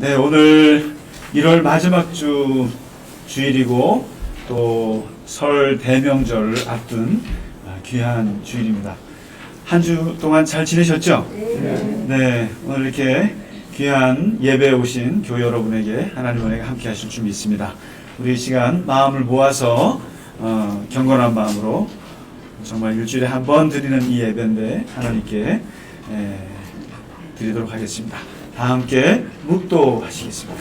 네, 오늘 1월 마지막 주일이고 또 설 대명절을 앞둔 귀한 주일입니다. 한 주 동안 잘 지내셨죠? 네, 오늘 이렇게 귀한 예배에 오신 교회 여러분에게 하나님 은혜가 함께 하실 줄 믿습니다. 우리 이 시간 마음을 모아서 경건한 마음으로 정말 일주일에 한 번 드리는 이 예배인데 하나님께 드리도록 하겠습니다. 다 함께 묵도하시겠습니다.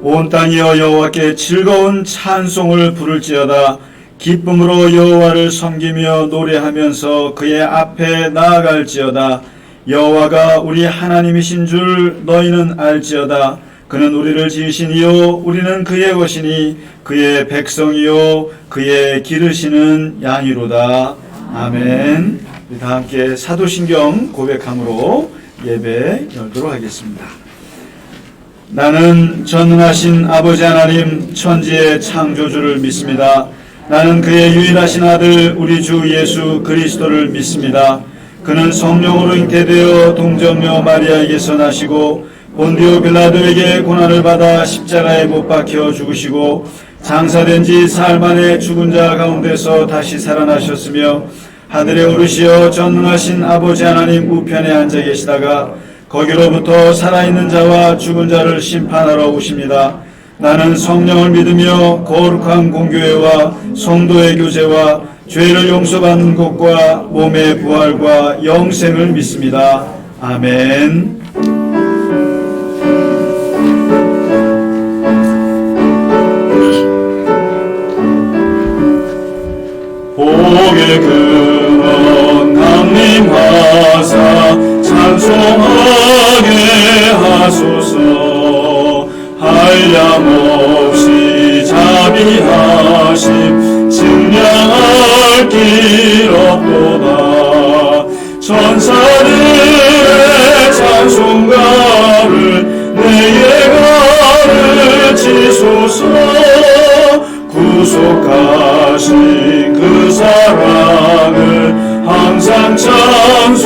온 땅이여 여호와께 즐거운 찬송을 부를지어다. 기쁨으로 여호와를 섬기며 노래하면서 그의 앞에 나아갈지어다. 여호와가 우리 하나님이신 줄 너희는 알지어다. 그는 우리를 지으신 이요 우리는 그의 것이니 그의 백성이요 그의 기르시는 양이로다. 아멘. 우리 다 함께 사도신경 고백함으로 예배 열도록 하겠습니다. 나는 전능하신 아버지 하나님 천지의 창조주를 믿습니다. 나는 그의 유일하신 아들 우리 주 예수 그리스도를 믿습니다. 그는 성령으로 잉태되어 동정녀 마리아에게서 나시고 본디오 빌라도에게 고난을 받아 십자가에 못 박혀 죽으시고 장사된 지 사흘 만에 죽은 자 가운데서 다시 살아나셨으며 하늘에 오르시어 전능하신 아버지 하나님 우편에 앉아 계시다가 거기로부터 살아있는 자와 죽은 자를 심판하러 오십니다. 나는 성령을 믿으며 거룩한 공교회와 성도의 교제와 죄를 용서받는 것과 몸의 부활과 영생을 믿습니다. 아멘. 복의 근원 강림하사 찬송하게 하소서. 한량없이 자비하심 증량할 길 없도다. 천사들의 찬송가를 내게 가르치소서. 구속하신 그 사랑을 항상 찬송합니다.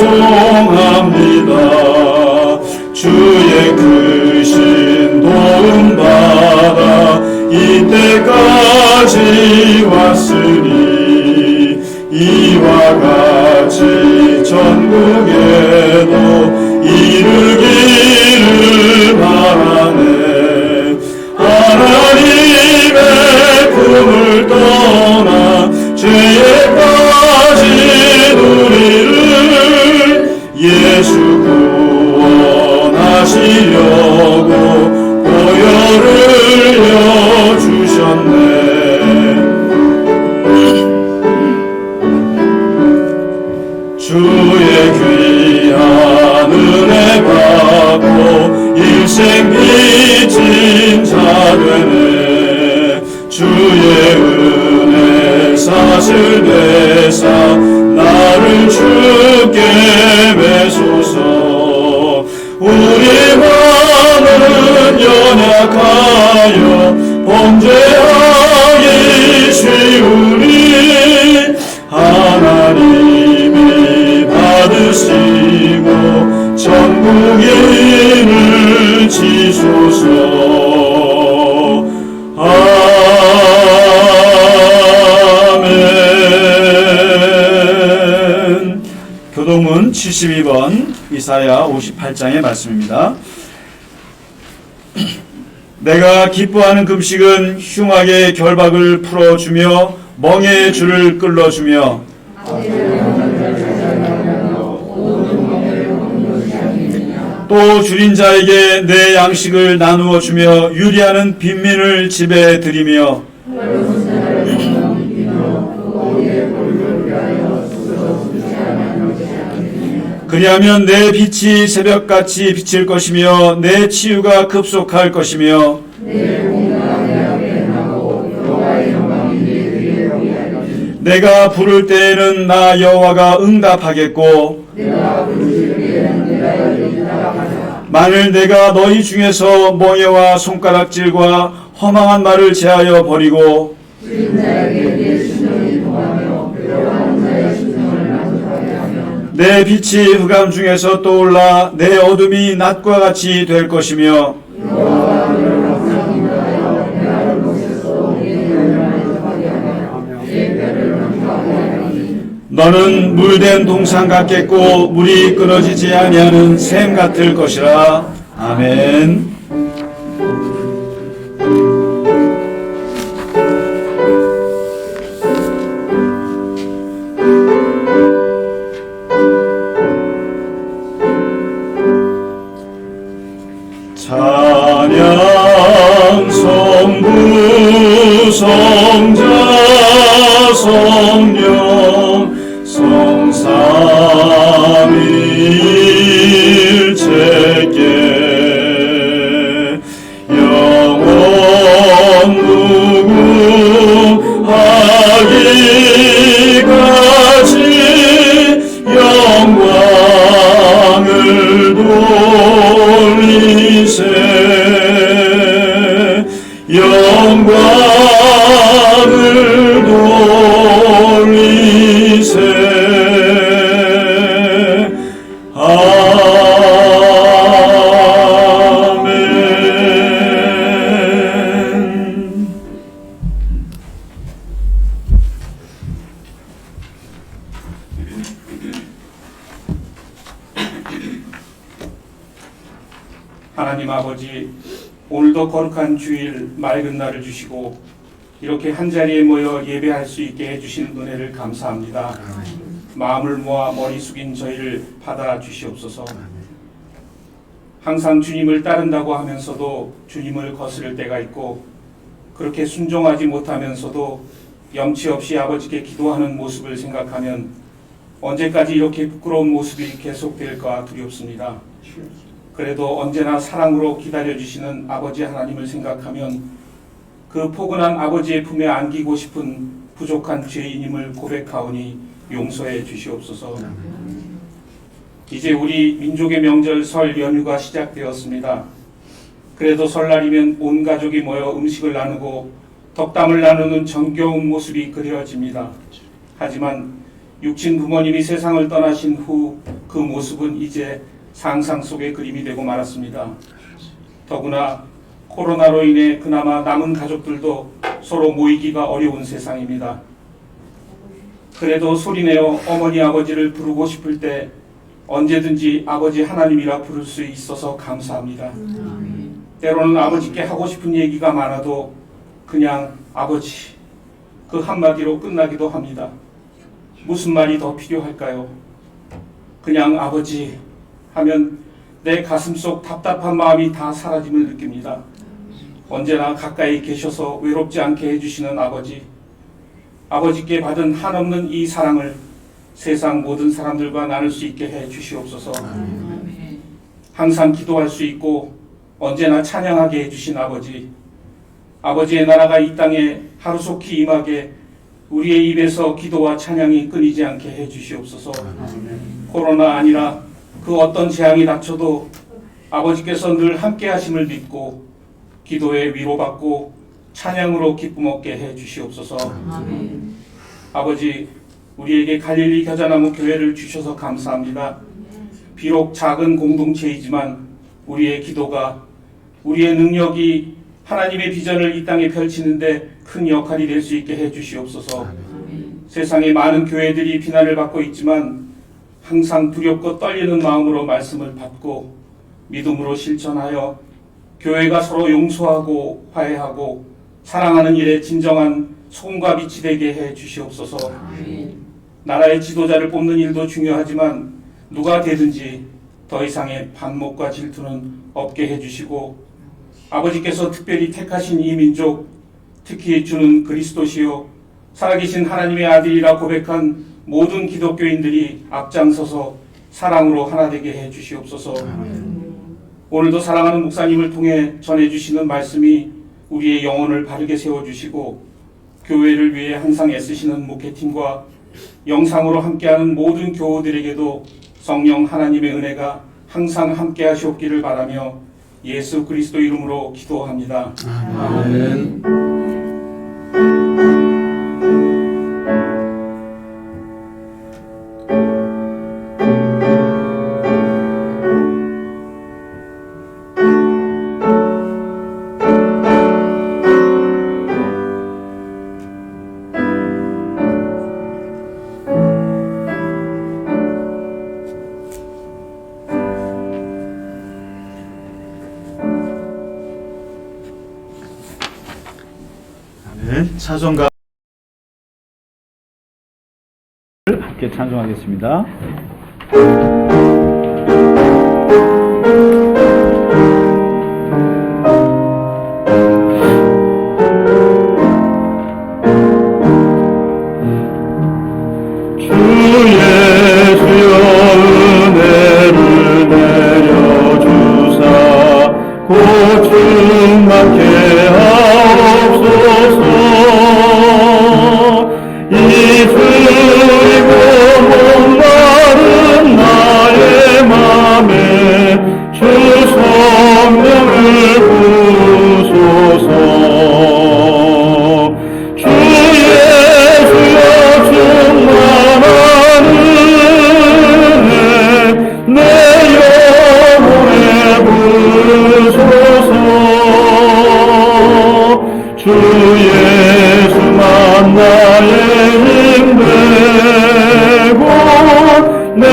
주의 크신 도움받아 이때까지 왔으니 이와 같이 전국에도 이르기를 바라네. 하나님의 품을 떠나 죄에 빠진 우리를 예수 구원하시려고 보혈을 흘려주셨네. 주의 귀한 은혜 받고 일생 빚진 자 되네. 주의 은혜 사슬 되사 나를 주께 매소서. 우리 마음은 연약하여 범죄하기 쉬우니 하나님이 받으시고 전국인을 지소서. 아멘. 교동문 72번 이사야 58장의 말씀입니다. 내가 기뻐하는 금식은 흉악의 결박을 풀어주며 멍에의 줄을 끌어주며 또 줄인 자에게 내 양식을 나누어 주며 유리하는 빈민을 집에 들이며 그리하면 내 빛이 새벽같이 비칠 것이며 내 치유가 급속할 것이며 내가 부를 때에는 나 여호와가 응답하겠고 만일 내가 너희 중에서 멍에와 손가락질과 허망한 말을 제하여 버리고 내 빛이 흑암 중에서 떠올라 내 어둠이 낮과 같이 될 것이며 너는 물된 동상 같겠고 물이 끊어지지 아니하는 샘 같을 것이라. 아멘. 찬양 성부 성자 성령 성삼일체께 영원 무궁하기까지 영광을 돌리세 영광을 돌리세. 하나님 아버지, 오늘도 거룩한 주일 맑은 날을 주시고 이렇게 한자리에 모여 예배할 수 있게 해주신 은혜를 감사합니다. 마음을 모아 머리 숙인 저희를 받아 주시옵소서. 항상 주님을 따른다고 하면서도 주님을 거스를 때가 있고 그렇게 순종하지 못하면서도 염치 없이 아버지께 기도하는 모습을 생각하면 언제까지 이렇게 부끄러운 모습이 계속될까 두렵습니다. 그래도 언제나 사랑으로 기다려주시는 아버지 하나님을 생각하면 그 포근한 아버지의 품에 안기고 싶은 부족한 죄인임을 고백하오니 용서해 주시옵소서. 이제 우리 민족의 명절 설 연휴가 시작되었습니다. 그래도 설날이면 온 가족이 모여 음식을 나누고 덕담을 나누는 정겨운 모습이 그려집니다. 하지만 육친 부모님이 세상을 떠나신 후 그 모습은 이제 상상 속의 그림이 되고 말았습니다. 더구나 코로나로 인해 그나마 남은 가족들도 서로 모이기가 어려운 세상입니다. 그래도 소리내어 어머니 아버지를 부르고 싶을 때 언제든지 아버지 하나님이라 부를 수 있어서 감사합니다. 때로는 아버지께 하고 싶은 얘기가 많아도 그냥 아버지 그 한마디로 끝나기도 합니다. 무슨 말이 더 필요할까요? 그냥 아버지 하면 내 가슴속 답답한 마음이 다 사라짐을 느낍니다. 언제나 가까이 계셔서 외롭지 않게 해주시는 아버지, 아버지께 받은 한없는 이 사랑을 세상 모든 사람들과 나눌 수 있게 해 주시옵소서. 항상 기도할 수 있고 언제나 찬양하게 해주신 아버지, 아버지의 나라가 이 땅에 하루속히 임하게 우리의 입에서 기도와 찬양이 끊이지 않게 해 주시옵소서. 코로나 아니라 그 어떤 재앙이 닥쳐도 아버지께서 늘 함께 하심을 믿고 기도에 위로받고 찬양으로 기쁨 얻게 해 주시옵소서. 아버지, 우리에게 갈릴리 겨자나무 교회를 주셔서 감사합니다. 비록 작은 공동체이지만 우리의 기도가, 우리의 능력이 하나님의 비전을 이 땅에 펼치는데 큰 역할이 될 수 있게 해 주시옵소서. 세상에 많은 교회들이 비난을 받고 있지만 항상 두렵고 떨리는 마음으로 말씀을 받고 믿음으로 실천하여 교회가 서로 용서하고 화해하고 사랑하는 일에 진정한 소금과 빛이 되게 해 주시옵소서. 나라의 지도자를 뽑는 일도 중요하지만 누가 되든지 더 이상의 반목과 질투는 없게 해 주시고 아버지께서 특별히 택하신 이 민족, 특히 주는 그리스도시요 살아계신 하나님의 아들이라 고백한 모든 기독교인들이 앞장서서 사랑으로 하나 되게 해 주시옵소서. 오늘도 사랑하는 목사님을 통해 전해주시는 말씀이 우리의 영혼을 바르게 세워주시고 교회를 위해 항상 애쓰시는 목회팀과 영상으로 함께하는 모든 교우들에게도 성령 하나님의 은혜가 항상 함께 하시옵기를 바라며 예수 그리스도 이름으로 기도합니다. 아멘. 찬송가 함께 찬송하겠습니다. 주 예수여 은혜를 내려주사 고충 많게 하옵소서. 이슬이고 목마른 나의 맘에 주 성령을 부으소서. 주 예수여 충만한 은혜 내 영혼에 부으소서. 주 예수만 나의 힘되고 내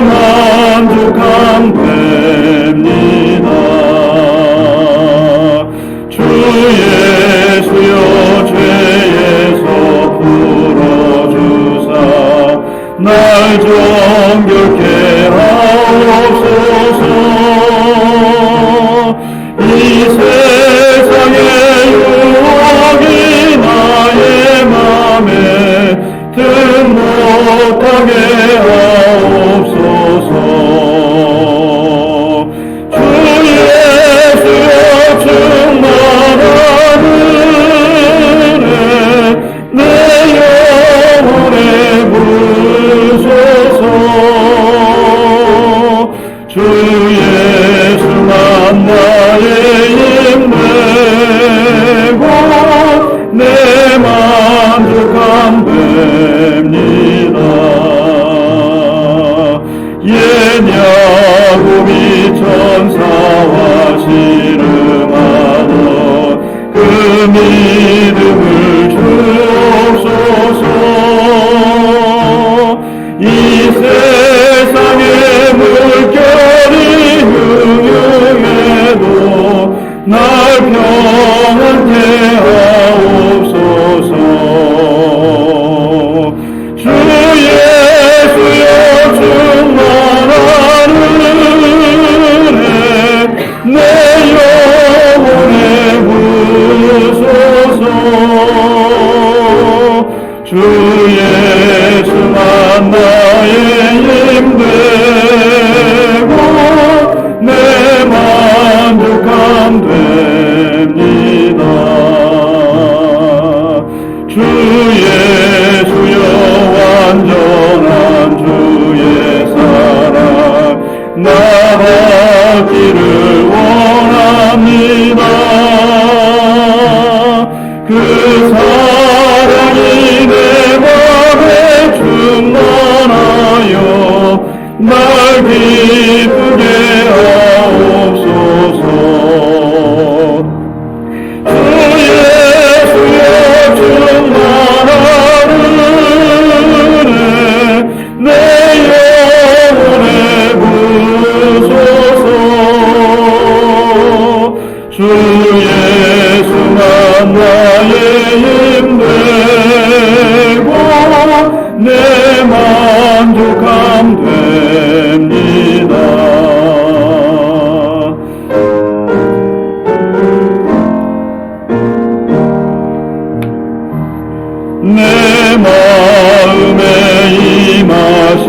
만족함 됩니다. 주 예수여 죄에서 풀어주사 날 정결케 하옵소서. 이 세상의 유혹이 나의 맘에 틈 못하게 하옵소서. 주 예수여 충만한 은혜 내 영혼에 부으소서. 주 예수만 나의 힘되고 내 만족함 됩니다. 예냐고미 천사와 씨름하던 그 믿음을 주옵소서. 이 세상의 물결이 흉흉해도 날 평안케 하옵소서. 주 예수여 충만한 은혜 내 영혼에 부으소서. 주 예수만 나의 힘되고 내 만족함 됩니다. 주 예수여 완전한 주의 사랑 나가기를 원합니다. 그 사랑이 내 맘에 충만하여 날 기쁘게 하옵소서. 주 예수여 충만한 은혜 내 영혼에 부으소서. 주 예수만 나의 힘되고 내 만족함 됩니다. 내 마음에 임하신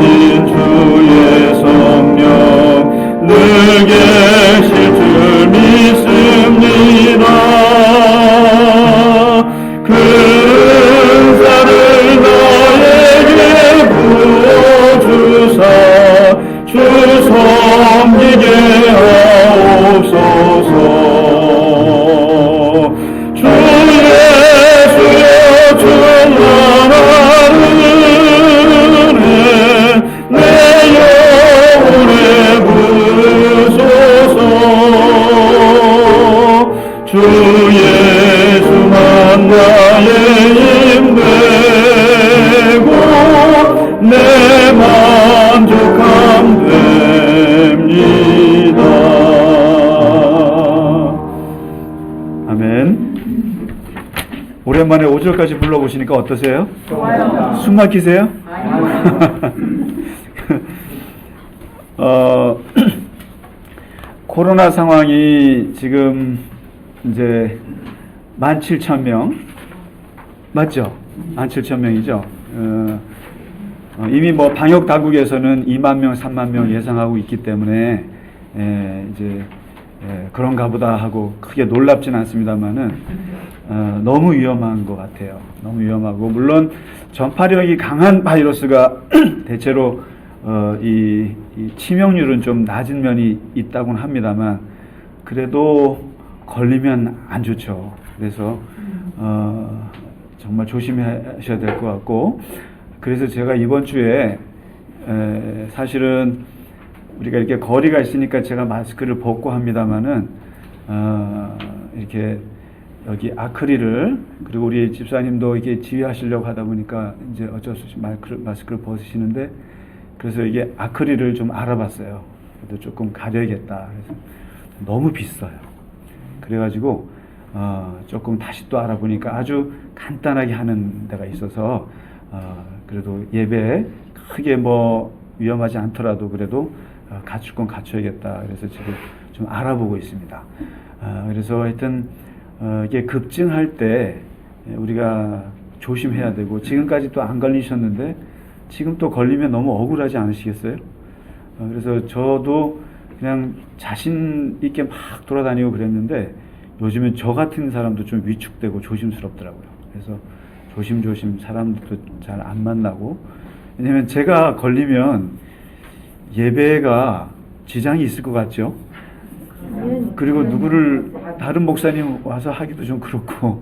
주의 성령 늘 계실 줄 믿습니다. 그 주 예수만 나의 힘되고 내 만족함 됩니다. 아멘. 오랜만에 5절까지 불러보시니까 어떠세요? 좋아요. 숨 막히세요? 코로나 상황이 지금 이제 17,000명 맞죠? 17,000명이죠. 이미 뭐 방역 당국에서는 2만 명, 3만 명 예상하고 있기 때문에 이제 그런가 보다 하고 크게 놀랍진 않습니다만은 너무 위험한 것 같아요. 너무 위험하고 물론 전파력이 강한 바이러스가 대체로 이 치명률은 좀 낮은 면이 있다고는 합니다만 그래도 걸리면 안 좋죠. 그래서 정말 조심하셔야 될 것 같고 그래서 제가 이번 주에 사실은 우리가 이렇게 거리가 있으니까 제가 마스크를 벗고 합니다만은 이렇게 여기 아크릴을 그리고 우리 집사님도 이게 지휘하시려고 하다 보니까 이제 어쩔 수 없이 마스크를 벗으시는데 그래서 이게 아크릴을 좀 알아봤어요. 그래도 조금 가려야겠다. 그래서 너무 비싸요. 그래가지고 조금 다시 또 알아보니까 아주 간단하게 하는 데가 있어서 그래도 예배에 크게 뭐 위험하지 않더라도 그래도 갖출 건 갖춰야겠다. 그래서 지금 좀 알아보고 있습니다. 그래서 하여튼 이게 급증할 때 우리가 조심해야 되고 지금까지 또 안 걸리셨는데 지금 또 걸리면 너무 억울하지 않으시겠어요? 그래서 저도 그냥 자신 있게 막 돌아다니고 그랬는데 요즘엔 저 같은 사람도 좀 위축되고 조심스럽더라고요. 그래서 조심조심 사람들도 잘 안 만나고 왜냐면 제가 걸리면 예배가 지장이 있을 것 같죠? 그리고 누구를 다른 목사님 와서 하기도 좀 그렇고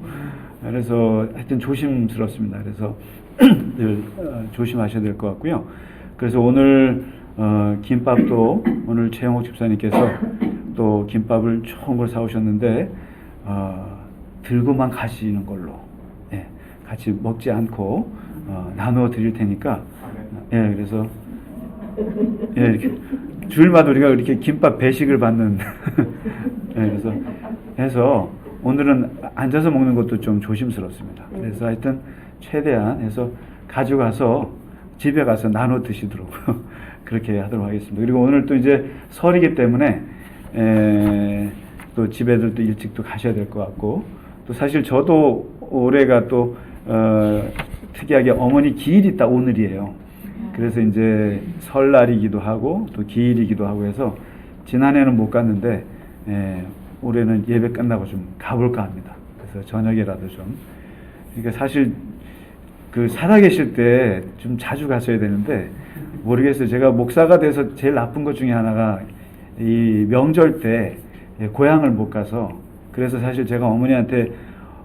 그래서 하여튼 조심스럽습니다. 그래서 늘 조심하셔야 될 것 같고요. 그래서 오늘 김밥도 오늘 최영옥 집사님께서 또 김밥을 좋은 걸 사오셨는데 들고만 가시는 걸로 같이 먹지 않고 나누어 드릴 테니까 그래서 이렇게 주일마다 우리가 이렇게 김밥 배식을 받는 그래서 해서 오늘은 앉아서 먹는 것도 좀 조심스럽습니다. 그래서 하여튼 최대한 해서 가져가서 집에 가서 나눠 드시도록 그렇게 하도록 하겠습니다. 그리고 오늘 또 이제 설이기 때문에 또 집에들 또 일찍 또 가셔야 될 것 같고 또 사실 저도 올해가 또 특이하게 어머니 기일이 딱 오늘이에요. 그래서 이제 설날이기도 하고 또 기일이기도 하고 해서 지난해는 못 갔는데 올해는 예배 끝나고 좀 가볼까 합니다. 그래서 저녁에라도 좀 그러니까 사실 그 살아계실 때 좀 자주 갔어야 되는데 모르겠어요. 제가 목사가 돼서 제일 나쁜 것 중에 하나가 이 명절 때 고향을 못 가서 그래서 사실 제가 어머니한테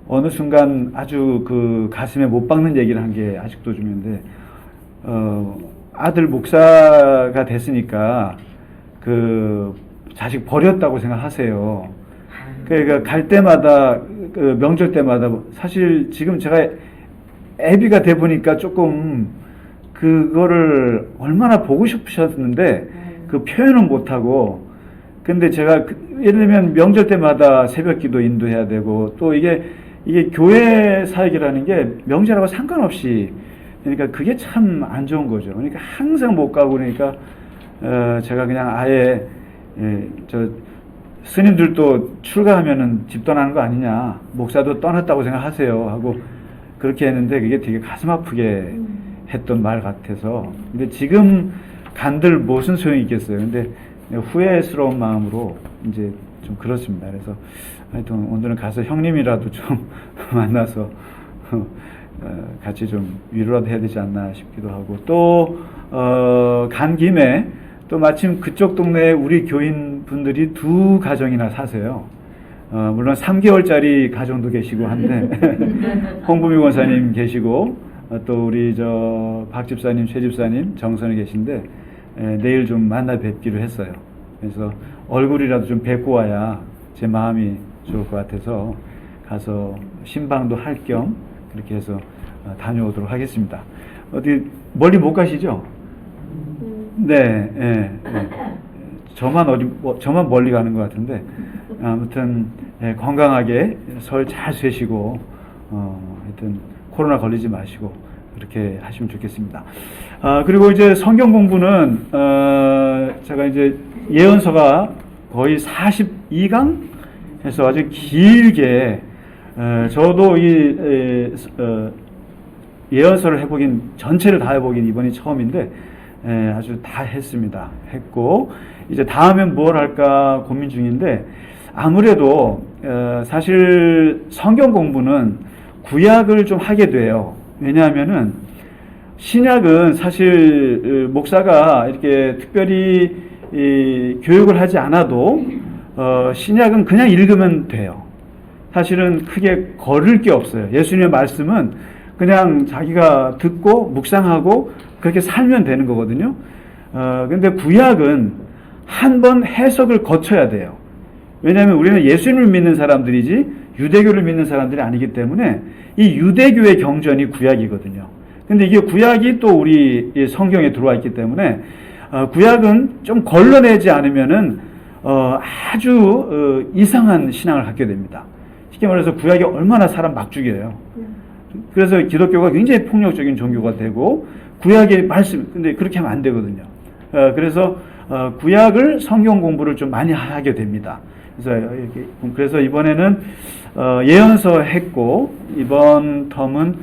어느 순간 아주 그 가슴에 못 박는 얘기를 한 게 아직도 좀 있는데 아들 목사가 됐으니까 그 자식 버렸다고 생각하세요. 그러니까 갈 때마다 그 명절 때마다 사실 지금 제가 애비가 돼 보니까 조금 그거를 얼마나 보고 싶으셨는데 그 표현은 못 하고 근데 제가 예를 들면 명절 때마다 새벽기도 인도해야 되고 또 이게 교회 사역이라는 게 명절하고 상관없이 그러니까 그게 참 안 좋은 거죠. 그러니까 항상 못 가고 그러니까 제가 그냥 아예 저 스님들도 출가하면은 집 떠나는 거 아니냐 목사도 떠났다고 생각하세요 하고 그렇게 했는데 그게 되게 가슴 아프게 했던 말 같아서 근데 지금 간들 무슨 소용이 있겠어요. 근데 후회스러운 마음으로 이제 좀 그렇습니다. 그래서 하여튼 오늘은 가서 형님이라도 좀 만나서 같이 좀 위로라도 해야 되지 않나 싶기도 하고 또 간 김에 또 마침 그쪽 동네에 우리 교인 분들이 2 가정이나 사세요. 물론 3개월짜리 가정도 계시고 한데 홍부미 권사님 계시고 또 우리 저 박 집사님, 최 집사님, 정선이 계신데 내일 좀 만나 뵙기로 했어요. 그래서 얼굴이라도 좀 뵙고 와야 제 마음이 좋을 것 같아서 가서 신방도 할 겸 그렇게 해서 다녀오도록 하겠습니다. 어디 멀리 못 가시죠? 네, 예, 예. 저만 멀리 가는 것 같은데 아무튼 건강하게 설 잘 쇠시고 하여튼 코로나 걸리지 마시고 그렇게 하시면 좋겠습니다. 그리고 이제 성경 공부는 제가 이제 예언서가 거의 42강 해서 아주 길게 저도 이 예언서를 해보긴 전체를 다 해보긴 이번이 처음인데 아주 다 했고 이제 다음엔 뭘 할까 고민 중인데 아무래도 사실 성경 공부는 구약을 좀 하게 돼요. 왜냐하면은 신약은 사실 목사가 이렇게 특별히 교육을 하지 않아도 신약은 그냥 읽으면 돼요. 사실은 크게 거를 게 없어요. 예수님의 말씀은 그냥 자기가 듣고 묵상하고 그렇게 살면 되는 거거든요. 근데 구약은 한 번 해석을 거쳐야 돼요. 왜냐하면 우리는 예수님을 믿는 사람들이지 유대교를 믿는 사람들이 아니기 때문에 이 유대교의 경전이 구약이거든요. 근데 이게 구약이 또 우리 성경에 들어와 있기 때문에 구약은 좀 걸러내지 않으면은 아주 이상한 신앙을 갖게 됩니다. 쉽게 말해서 구약이 얼마나 사람 막 죽여요. 그래서 기독교가 굉장히 폭력적인 종교가 되고 구약의 말씀 근데 그렇게 하면 안 되거든요. 그래서 구약을 성경 공부를 좀 많이 하게 됩니다. 그래서 이번에는 예언서 했고 이번 텀은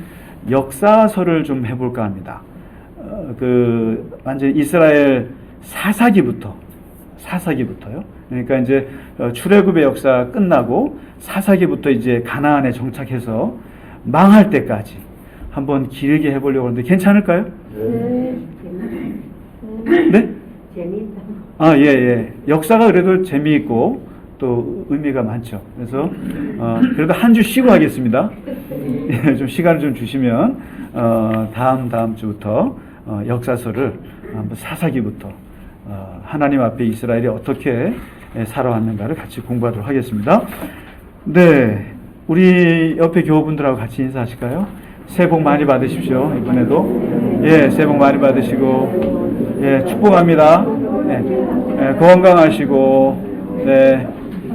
역사서를 좀 해볼까 합니다. 완전 이스라엘 사사기부터요. 그러니까 이제 출애굽의 역사 끝나고 사사기부터 이제 가나안에 정착해서 망할 때까지 한번 길게 해보려고 하는데 괜찮을까요? 네? 재밌다. 예. 역사가 그래도 재미있고 또 의미가 많죠. 그래서 그래도 한 주 쉬고 하겠습니다. 좀 시간을 좀 주시면 다음 주부터 역사서를 한번 사사기부터 하나님 앞에 이스라엘이 어떻게 살아왔는가를 같이 공부하도록 하겠습니다. 네, 우리 옆에 교우분들하고 같이 인사하실까요? 새해 복 많이 받으십시오. 이번에도 새해 복 많이 받으시고 축복합니다. 건강하시고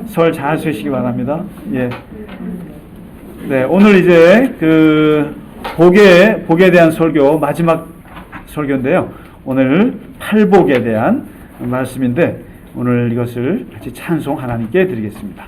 설 잘 쇠시기 바랍니다. 오늘 이제 복에 대한 설교 마지막 설교인데요. 오늘 팔복에 대한 말씀인데 오늘 이것을 같이 찬송 하나님께 드리겠습니다.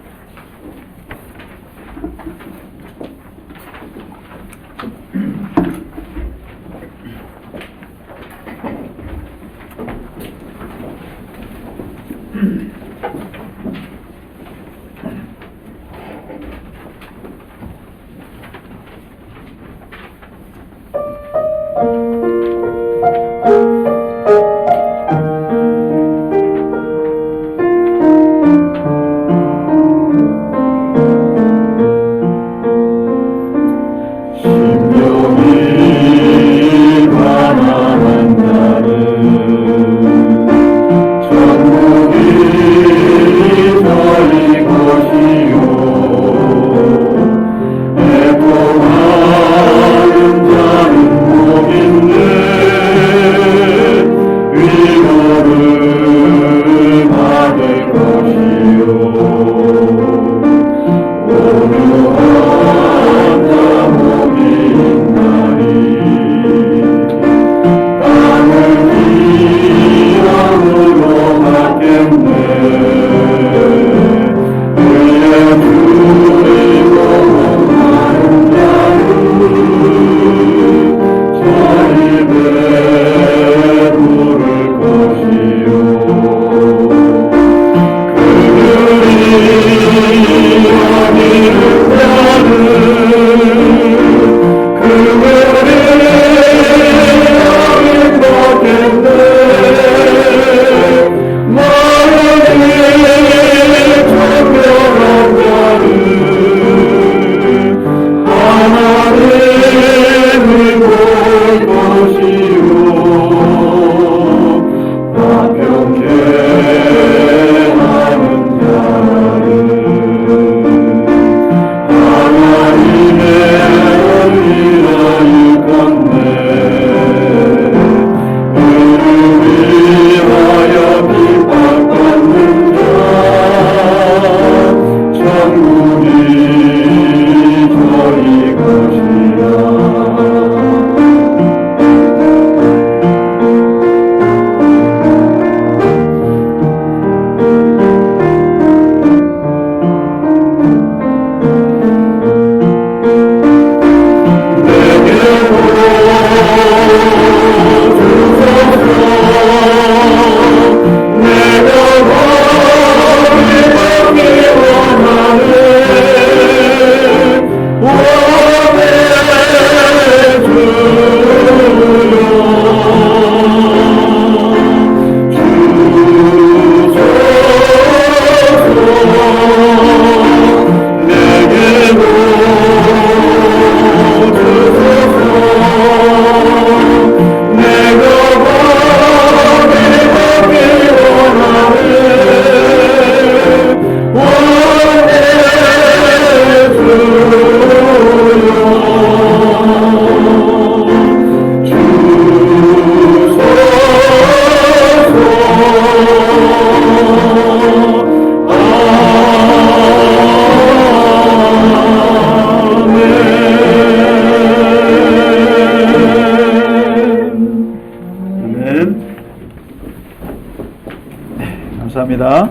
기도하겠습니다.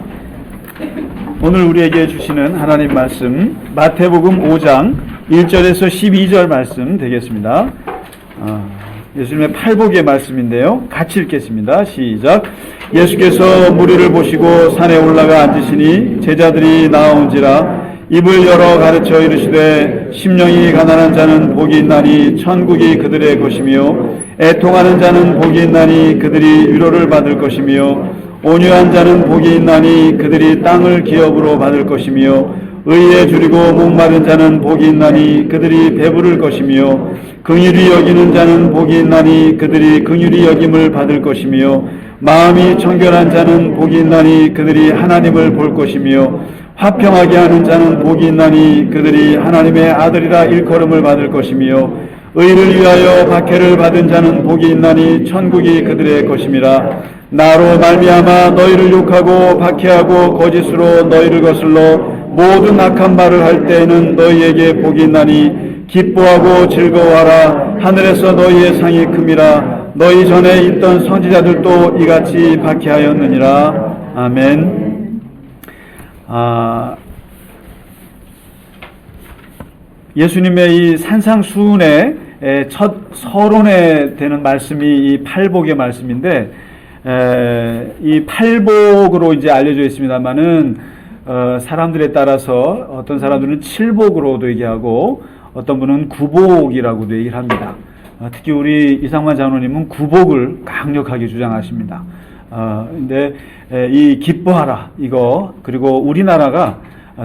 오늘 우리에게 주시는 하나님 말씀 마태복음 5장 1절에서 12절 말씀 되겠습니다. 예수님의 팔복의 말씀인데요. 같이 읽겠습니다. 시작. 예수께서 무리를 보시고 산에 올라가 앉으시니 제자들이 나아온지라 입을 열어 가르쳐 이르시되 심령이 가난한 자는 복이 있나니 천국이 그들의 것이며 애통하는 자는 복이 있나니 그들이 위로를 받을 것이며 온유한 자는 복이 있나니 그들이 땅을 기업으로 받을 것이며 의에 줄이고 목마른 자는 복이 있나니 그들이 배부를 것이며 긍휼히 여기는 자는 복이 있나니 그들이 긍휼히 여김을 받을 것이며 마음이 청결한 자는 복이 있나니 그들이 하나님을 볼 것이며 화평하게 하는 자는 복이 있나니 그들이 하나님의 아들이라 일컬음을 받을 것이며 의를 위하여 박해를 받은 자는 복이 있나니 천국이 그들의 것임이라. 나로 말미암아 너희를 욕하고 박해하고 거짓으로 너희를 거슬러 모든 악한 말을 할 때에는 너희에게 복이 있나니 기뻐하고 즐거워하라. 하늘에서 너희의 상이 큼이라. 너희 전에 있던 선지자들도 이같이 박해하였느니라. 아멘. 예수님의 이 산상수훈의 첫 서론에 되는 말씀이 이 팔복의 말씀인데, 이 팔복으로 이제 알려져 있습니다만은 사람들에 따라서 어떤 사람들은 칠복으로도 얘기하고 어떤 분은 구복이라고도 얘기를 합니다. 특히 우리 이상만 장로님은 구복을 강력하게 주장하십니다. 근데 이 기뻐하라 이거, 그리고 우리나라가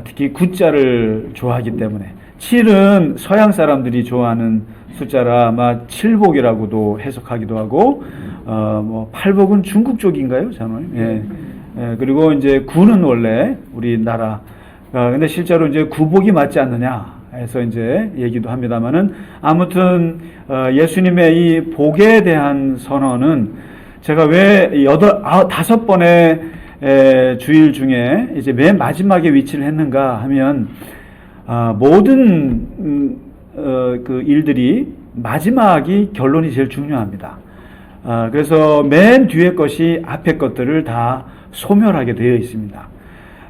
특히 구자를 좋아하기 때문에 7은 서양 사람들이 좋아하는 숫자라 아마 칠복이라고도 해석하기도 하고, 뭐 팔복은 중국 쪽인가요, 장로님? 예. 그리고 이제 9는 원래 우리나라. 근데 실제로 이제 구복이 맞지 않느냐 해서 이제 얘기도 합니다만은, 아무튼 예수님의 이 복에 대한 선언은 제가 왜 5번의 주일 중에 이제 맨 마지막에 위치를 했는가 하면, 모든 그 일들이 마지막이 결론이 제일 중요합니다. 그래서 맨 뒤에 것이 앞에 것들을 다 소멸하게 되어 있습니다.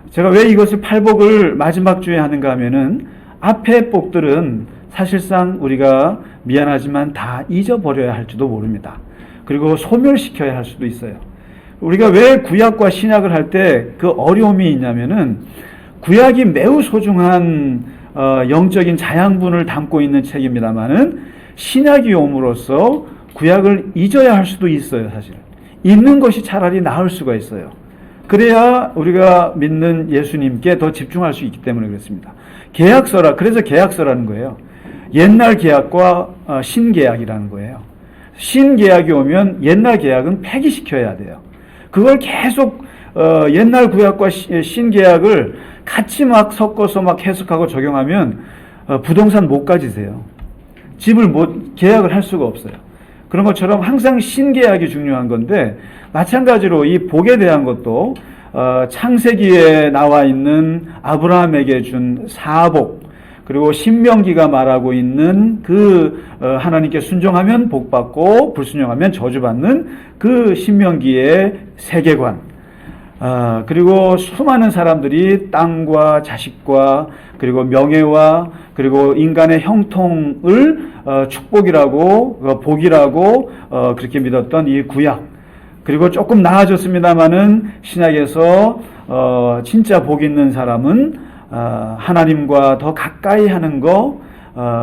제가 왜 이것을 팔복을 마지막 주에 하는가 하면은, 앞에 복들은 사실상 우리가 미안하지만 다 잊어버려야 할지도 모릅니다. 그리고 소멸시켜야 할 수도 있어요. 우리가 왜 구약과 신약을 할 때 그 어려움이 있냐면은, 구약이 매우 소중한 영적인 자양분을 담고 있는 책입니다만은, 신약이 옴으로써 구약을 잊어야 할 수도 있어요. 사실 잊는 것이 차라리 나을 수가 있어요. 그래야 우리가 믿는 예수님께 더 집중할 수 있기 때문에 그렇습니다. 계약서라, 그래서 계약서라는 거예요. 옛날 계약과 신계약이라는 거예요. 신계약이 오면 옛날 계약은 폐기시켜야 돼요. 그걸 계속 옛날 구약과 신계약을 같이 막 섞어서 막 해석하고 적용하면 부동산 못 가지세요. 집을 계약을 할 수가 없어요. 그런 것처럼 항상 신계약이 중요한 건데, 마찬가지로 이 복에 대한 것도 창세기에 나와 있는 아브라함에게 준 사복, 그리고 신명기가 말하고 있는 그 하나님께 순종하면 복받고 불순종하면 저주받는 그 신명기의 세계관, 그리고 수많은 사람들이 땅과 자식과 그리고 명예와 그리고 인간의 형통을 축복이라고 복이라고 그렇게 믿었던 이 구약, 그리고 조금 나아졌습니다마는 신약에서 진짜 복 있는 사람은 하나님과 더 가까이 하는 것,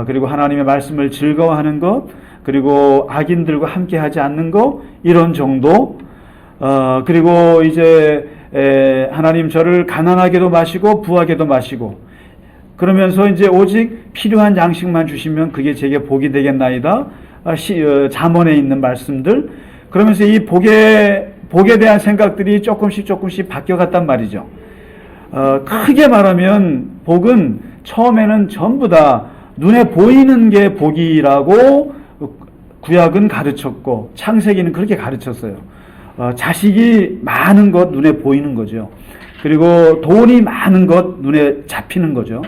그리고 하나님의 말씀을 즐거워하는 것, 그리고 악인들과 함께 하지 않는 것, 이런 정도. 그리고 이제 하나님 저를 가난하게도 마시고 부하게도 마시고, 그러면서 이제 오직 필요한 양식만 주시면 그게 제게 복이 되겠나이다. 잠언에 있는 말씀들. 그러면서 이 복에 대한 생각들이 조금씩 바뀌어갔단 말이죠. 크게 말하면 복은 처음에는 전부 다 눈에 보이는 게 복이라고 구약은 가르쳤고 창세기는 그렇게 가르쳤어요. 자식이 많은 것 눈에 보이는 거죠. 그리고 돈이 많은 것 눈에 잡히는 거죠.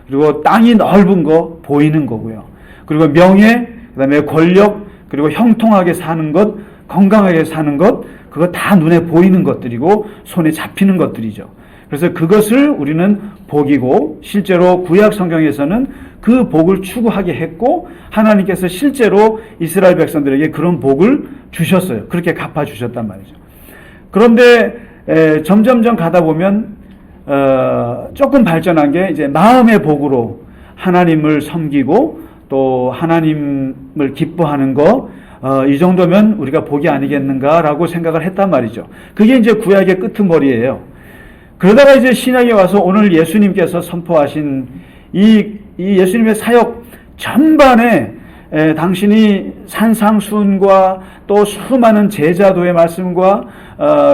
그리고 땅이 넓은 거 보이는 거고요. 그리고 명예, 그다음에 권력, 그리고 형통하게 사는 것, 건강하게 사는 것, 그거 다 눈에 보이는 것들이고 손에 잡히는 것들이죠. 그래서 그것을 우리는 복이고, 실제로 구약 성경에서는 그 복을 추구하게 했고, 하나님께서 실제로 이스라엘 백성들에게 그런 복을 주셨어요. 그렇게 갚아주셨단 말이죠. 그런데 점점점 가다 보면 조금 발전한 게 이제 마음의 복으로 하나님을 섬기고 또 하나님을 기뻐하는 거, 이 정도면 우리가 복이 아니겠는가라고 생각을 했단 말이죠. 그게 이제 구약의 끄트머리예요. 그러다가 이제 신약에 와서 오늘 예수님께서 선포하신 이 예수님의 사역 전반에 당신이 산상수훈과 또 수많은 제자도의 말씀과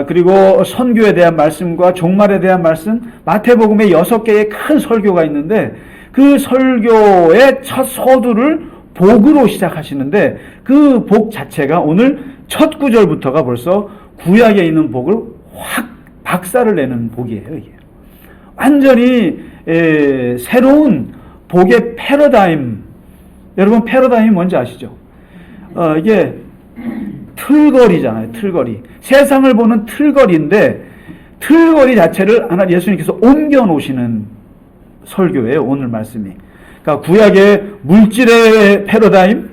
그리고 선교에 대한 말씀과 종말에 대한 말씀, 마태복음에 6개의 큰 설교가 있는데 그 설교의 첫 서두를 복으로 시작하시는데 그 복 자체가 오늘 첫 구절부터가 벌써 구약에 있는 복을 확 박살을 내는 복이에요. 이게 완전히 새로운 복의 패러다임. 여러분 패러다임이 뭔지 아시죠? 이게 틀거리잖아요. 틀거리. 세상을 보는 틀거리인데 틀거리 자체를 하나 예수님께서 옮겨 놓으시는 설교예요. 오늘 말씀이. 그러니까 구약의 물질의 패러다임,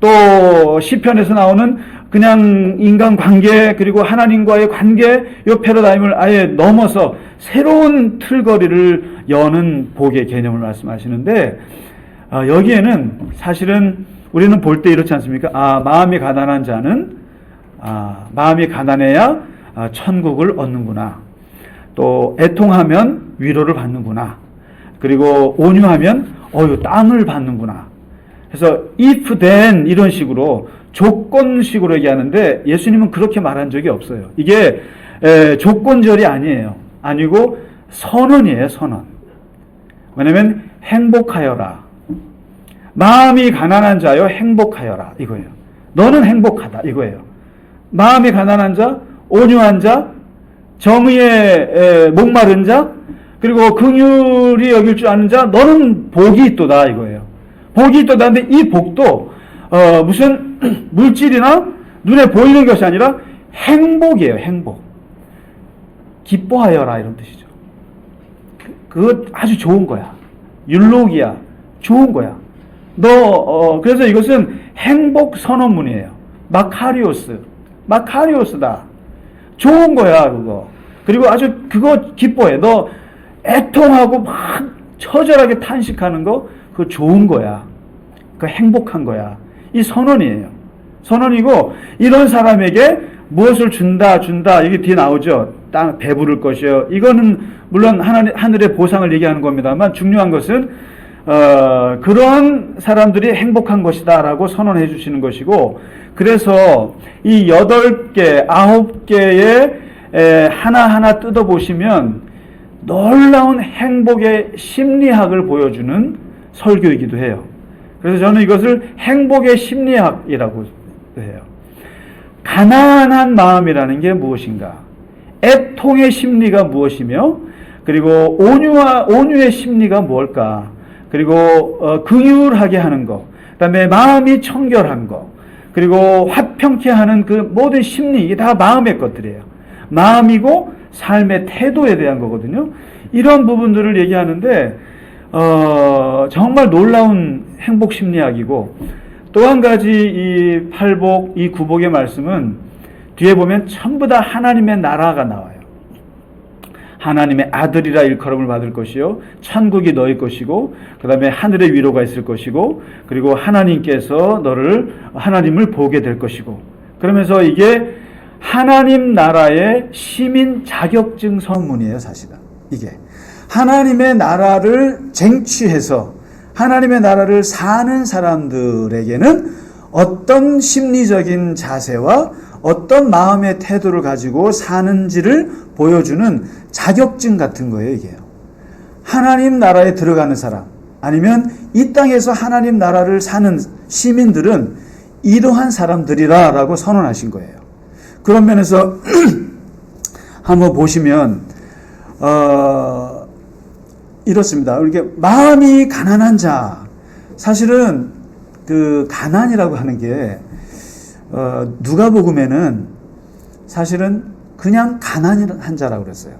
또 시편에서 나오는 그냥 인간관계 그리고 하나님과의 관계, 이 패러다임을 아예 넘어서 새로운 틀거리를 여는 복의 개념을 말씀하시는데, 여기에는 사실은 우리는 볼 때 이렇지 않습니까? 마음이 가난한 자는 마음이 가난해야 천국을 얻는구나. 또 애통하면 위로를 받는구나. 그리고 온유하면 땅을 받는구나. 그래서 if then 이런 식으로 조건식으로 얘기하는데 예수님은 그렇게 말한 적이 없어요. 이게 조건절이 아니에요. 아니고 선언이에요. 선언. 왜냐하면 행복하여라. 마음이 가난한 자여 행복하여라 이거예요. 너는 행복하다 이거예요. 마음이 가난한 자, 온유한 자, 정의에 목마른 자, 그리고 긍휼히 여길 줄 아는 자, 너는 복이 있도다 이거예요. 복이 있도다인데 이 복도 무슨 물질이나 눈에 보이는 것이 아니라 행복이에요. 행복. 기뻐하여라 이런 뜻이죠. 그거 아주 좋은 거야. 율로기야. 좋은 거야. 그래서 이것은 행복 선언문이에요. 마카리오스다. 좋은 거야, 그거. 그리고 아주 그거 기뻐해. 너 애통하고 막 처절하게 탄식하는 거, 그거 좋은 거야. 그거 행복한 거야. 이 선언이에요. 선언이고, 이런 사람에게 무엇을 준다, 이게 뒤에 나오죠. 땅, 배부를 것이요. 이거는 물론 하늘의 보상을 얘기하는 겁니다만, 중요한 것은, 그런 사람들이 행복한 것이다 라고 선언해 주시는 것이고, 그래서 이 8개, 9개의 하나하나 뜯어보시면 놀라운 행복의 심리학을 보여주는 설교이기도 해요. 그래서 저는 이것을 행복의 심리학이라고 해요. 가난한 마음이라는 게 무엇인가? 애통의 심리가 무엇이며, 그리고 온유의 심리가 무엇일까? 그리고 긍휼하게 하는 것, 그다음에 마음이 청결한 것, 그리고 화평케 하는 그 모든 심리, 이게 다 마음의 것들이에요. 마음이고 삶의 태도에 대한 거거든요. 이런 부분들을 얘기하는데 정말 놀라운 행복 심리학이고, 또 한 가지 이 8복, 이 9복의 말씀은 뒤에 보면 전부 다 하나님의 나라가 나와요. 하나님의 아들이라 일컬음을 받을 것이요, 천국이 너희 것이고, 그 다음에 하늘의 위로가 있을 것이고, 그리고 하나님께서 하나님을 보게 될 것이고, 그러면서 이게 하나님 나라의 시민 자격증 선문이에요. 사실은 이게 하나님의 나라를 쟁취해서 하나님의 나라를 사는 사람들에게는 어떤 심리적인 자세와 어떤 마음의 태도를 가지고 사는지를 보여주는 자격증 같은 거예요. 이게요. 하나님 나라에 들어가는 사람, 아니면 이 땅에서 하나님 나라를 사는 시민들은 이러한 사람들이라고 선언하신 거예요. 그런 면에서 한번 보시면 이렇습니다. 이렇게 마음이 가난한 자, 사실은 그 가난이라고 하는 게 누가복음에는 사실은 그냥 가난한 자라고 그랬어요.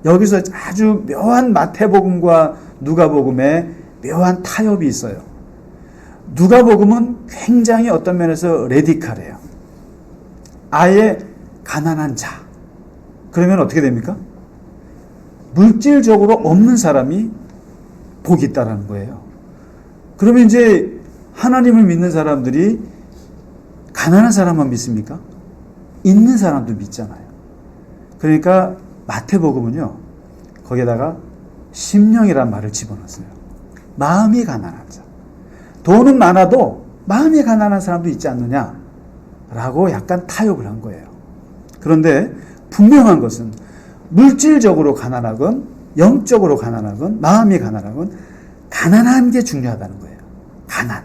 여기서 아주 묘한 마태복음과 누가복음에 묘한 타협이 있어요. 누가복음은 굉장히 어떤 면에서 레디컬해요. 아예 가난한 자. 그러면 어떻게 됩니까? 물질적으로 없는 사람이 복이 있다라는 거예요. 그러면 이제 하나님을 믿는 사람들이 가난한 사람만 믿습니까? 있는 사람도 믿잖아요. 그러니까 마태복음은요, 거기에다가 심령이란 말을 집어넣었어요. 마음이 가난한 자. 돈은 많아도 마음이 가난한 사람도 있지 않느냐? 라고 약간 타협을 한 거예요. 그런데 분명한 것은 물질적으로 가난하건 영적으로 가난하건 마음이 가난하건 가난한 게 중요하다는 거예요. 가난.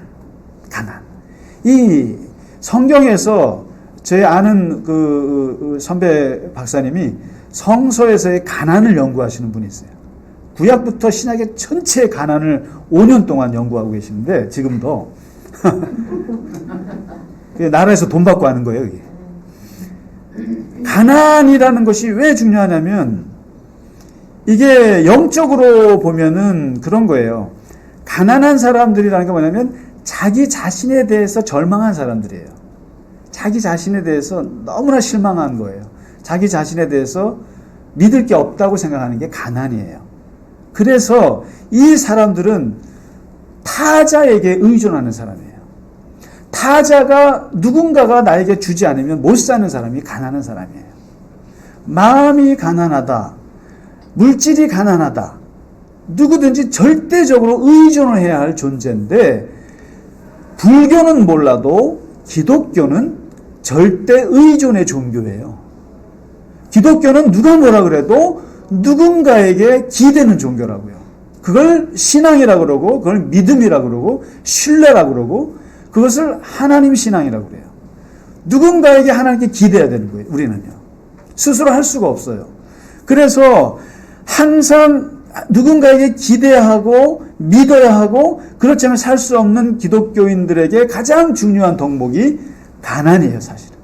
이 성경에서 제 아는 그 선배 박사님이 성서에서의 가난을 연구하시는 분이 있어요. 구약부터 신약의 전체 가난을 5년 동안 연구하고 계시는데 지금도 나라에서 돈 받고 하는 거예요. 이게. 가난이라는 것이 왜 중요하냐면 이게 영적으로 보면은 그런 거예요. 가난한 사람들이라는 게 뭐냐면 자기 자신에 대해서 절망한 사람들이에요. 자기 자신에 대해서 너무나 실망한 거예요. 자기 자신에 대해서 믿을 게 없다고 생각하는 게 가난이에요. 그래서 이 사람들은 타자에게 의존하는 사람이에요. 타자가 누군가가 나에게 주지 않으면 못 사는 사람이 가난한 사람이에요. 마음이 가난하다. 물질이 가난하다. 누구든지 절대적으로 의존을 해야 할 존재인데 불교는 몰라도 기독교는 절대 의존의 종교예요. 기독교는 누가 뭐라 그래도 누군가에게 기대는 종교라고요. 그걸 신앙이라고 그러고 그걸 믿음이라고 그러고 신뢰라고 그러고 그것을 하나님 신앙이라고 그래요. 누군가에게 하나님께 기대해야 되는 거예요. 우리는요. 스스로 할 수가 없어요. 그래서 항상 누군가에게 기대하고 믿어야 하고 그렇지 않으면 살 수 없는 기독교인들에게 가장 중요한 덕목이 가난이에요. 사실은.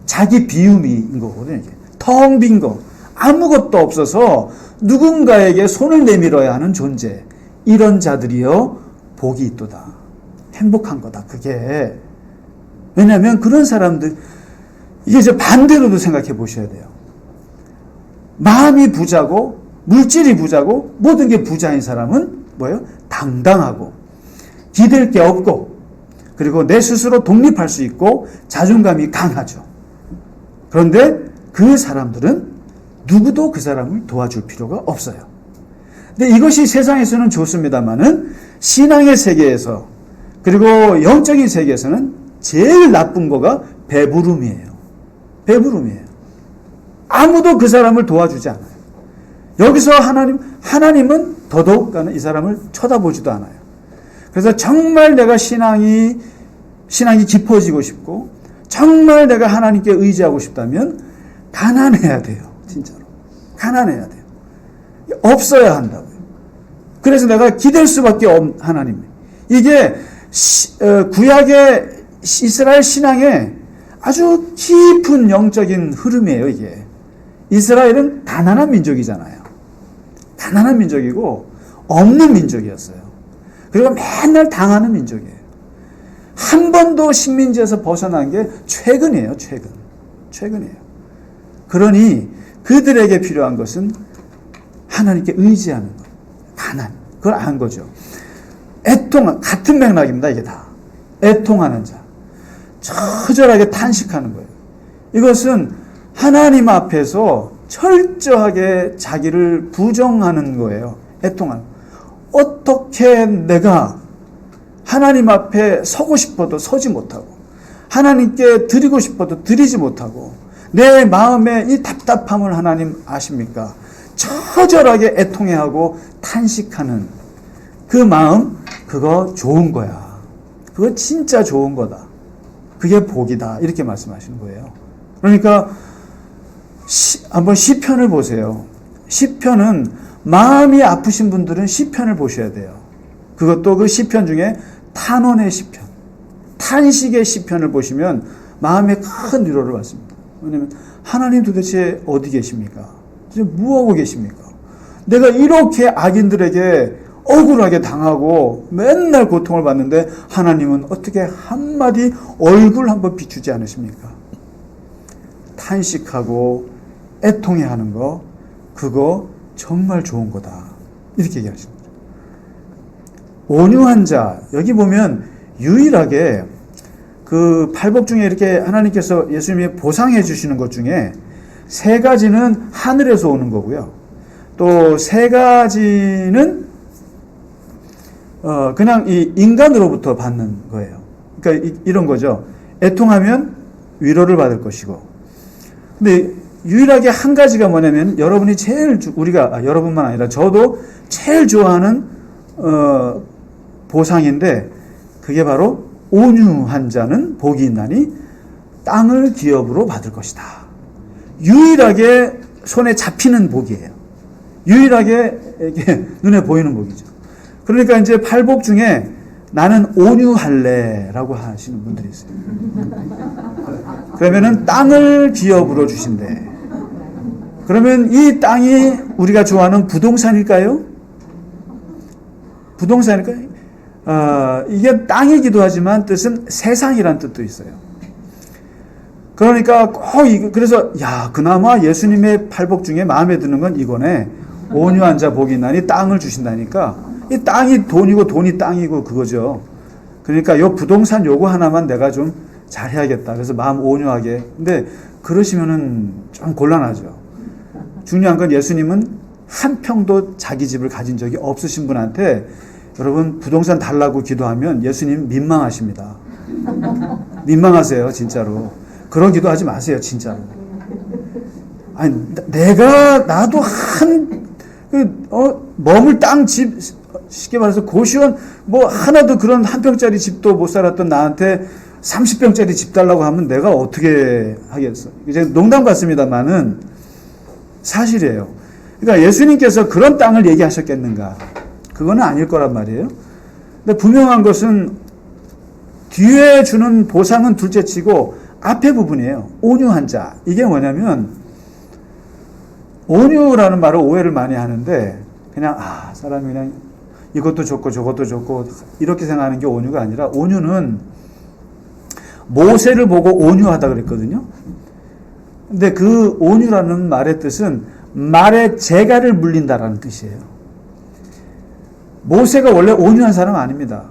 자기 비움인 거거든요. 텅 빈 거. 아무것도 없어서 누군가에게 손을 내밀어야 하는 존재. 이런 자들이요. 복이 있도다. 행복한 거다. 그게. 왜냐하면 그런 사람들 이게 이제 반대로도 생각해 보셔야 돼요. 마음이 부자고 물질이 부자고 모든 게 부자인 사람은 뭐예요? 당당하고 기댈 게 없고 그리고 내 스스로 독립할 수 있고 자존감이 강하죠. 그런데 그 사람들은 누구도 그 사람을 도와줄 필요가 없어요. 근데 이것이 세상에서는 좋습니다만은 신앙의 세계에서 그리고 영적인 세계에서는 제일 나쁜 거가 배부름이에요. 배부름이에요. 아무도 그 사람을 도와주지 않아요. 여기서 하나님은 더더욱 이 사람을 쳐다보지도 않아요. 그래서 정말 내가 신앙이 깊어지고 싶고 정말 내가 하나님께 의지하고 싶다면 가난해야 돼요. 진짜로. 가난해야 돼요. 없어야 한다고요. 그래서 내가 기댈 수밖에 없는 하나님. 이게 구약의 이스라엘 신앙의 아주 깊은 영적인 흐름이에요. 이게. 이스라엘은 가난한 민족이잖아요. 가난한 민족이고 없는 민족이었어요. 그리고 맨날 당하는 민족이에요. 한 번도 식민지에서 벗어난 게 최근이에요. 최근이에요. 그러니 그들에게 필요한 것은 하나님께 의지하는 것. 가난. 그걸 안 거죠. 같은 맥락입니다. 이게 다. 애통하는 자. 처절하게 탄식하는 거예요. 이것은 하나님 앞에서 철저하게 자기를 부정하는 거예요. 애통하는. 어떻게 내가 하나님 앞에 서고 싶어도 서지 못하고 하나님께 드리고 싶어도 드리지 못하고 내 마음의 이 답답함을 하나님 아십니까? 처절하게 애통해하고 탄식하는 그 마음, 그거 좋은 거야. 그거 진짜 좋은 거다. 그게 복이다. 이렇게 말씀하시는 거예요. 그러니까 한번 시편을 보세요. 시편은 마음이 아프신 분들은 시편을 보셔야 돼요. 그것도 그 시편 중에 탄원의 시편. 탄식의 시편을 보시면 마음에 큰 위로를 받습니다. 왜냐하면 하나님 도대체 어디 계십니까? 지금 뭐하고 계십니까? 내가 이렇게 악인들에게 억울하게 당하고 맨날 고통을 받는데 하나님은 어떻게 한마디 얼굴 한번 비추지 않으십니까? 탄식하고 애통해하는 거, 그거 정말 좋은 거다. 이렇게 얘기하십니다. 온유한 자, 여기 보면 유일하게 그 팔복 중에 이렇게 하나님께서 예수님이 보상해 주시는 것 중에 3가지는 하늘에서 오는 거고요. 또 3가지는 그냥 이 인간으로부터 받는 거예요. 그러니까 이런 거죠. 애통하면 위로를 받을 것이고. 근데 유일하게 한 가지가 뭐냐면 여러분이 제일 여러분만 아니라 저도 제일 좋아하는 보상인데 그게 바로 온유한 자는 복이 있나니 땅을 기업으로 받을 것이다. 유일하게 손에 잡히는 복이에요. 유일하게 이렇게 눈에 보이는 복이죠. 그러니까 이제 팔복 중에 나는 온유할래라고 하시는 분들이 있어요. 그러면은 땅을 기업으로 주신대. 그러면 이 땅이 우리가 좋아하는 부동산일까요? 부동산일까요? 이게 땅이기도 하지만 뜻은 세상이란 뜻도 있어요. 그러니까 그래서 그나마 예수님의 팔복 중에 마음에 드는 건 이거네. 온유한 자 복이 있나니 땅을 주신다니까 이 땅이 돈이고 돈이 땅이고 그거죠. 그러니까 요 부동산 요거 하나만 내가 좀 잘해야겠다. 그래서 마음 온유하게. 근데 그러시면은 좀 곤란하죠. 중요한 건 예수님은 한 평도 자기 집을 가진 적이 없으신 분한테 여러분 부동산 달라고 기도하면 예수님 민망하십니다. 민망하세요, 진짜로. 그런 기도하지 마세요, 진짜로. 아니 나도 머물 땅 집, 쉽게 말해서 고시원 하나도 그런 한 평짜리 집도 못 살았던 나한테 30평짜리 집 달라고 하면 내가 어떻게 하겠어. 이제 농담 같습니다만은 사실이에요. 그러니까 예수님께서 그런 땅을 얘기하셨겠는가? 그거는 아닐 거란 말이에요. 근데 분명한 것은 뒤에 주는 보상은 둘째치고 앞에 부분이에요. 온유한 자. 이게 뭐냐면 온유라는 말을 오해를 많이 하는데 그냥 사람이 그냥 이것도 좋고 저것도 좋고 이렇게 생각하는 게 온유가 아니라 온유는 모세를 보고 온유하다 그랬거든요. 근데 그 온유라는 말의 뜻은 말의 재갈을 물린다라는 뜻이에요. 모세가 원래 온유한 사람 아닙니다.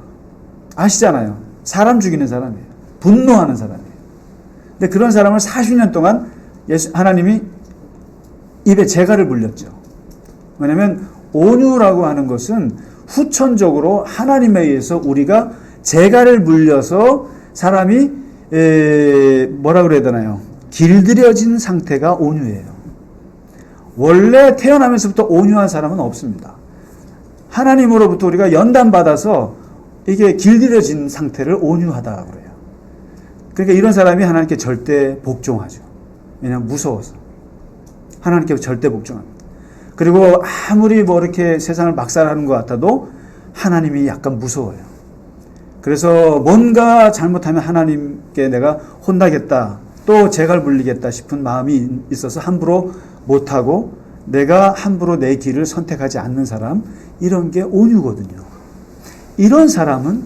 아시잖아요. 사람 죽이는 사람이에요. 분노하는 사람이에요. 근데 그런 사람을 40년 동안 하나님이 입에 재갈을 물렸죠. 왜냐하면 온유라고 하는 것은 후천적으로 하나님에 의해서 우리가 재갈을 물려서 사람이 뭐라 그래야 되나요? 길들여진 상태가 온유예요. 원래 태어나면서부터 온유한 사람은 없습니다. 하나님으로부터 우리가 연단받아서 이게 길들여진 상태를 온유하다고 그래요. 그러니까 이런 사람이 하나님께 절대 복종하죠. 왜냐하면 무서워서. 하나님께 절대 복종합니다. 그리고 아무리 이렇게 세상을 막살하는 것 같아도 하나님이 약간 무서워요. 그래서 뭔가 잘못하면 하나님께 내가 혼나겠다, 또 재갈 물리겠다 싶은 마음이 있어서 함부로 못하고 내가 함부로 내 길을 선택하지 않는 사람, 이런 게 온유거든요. 이런 사람은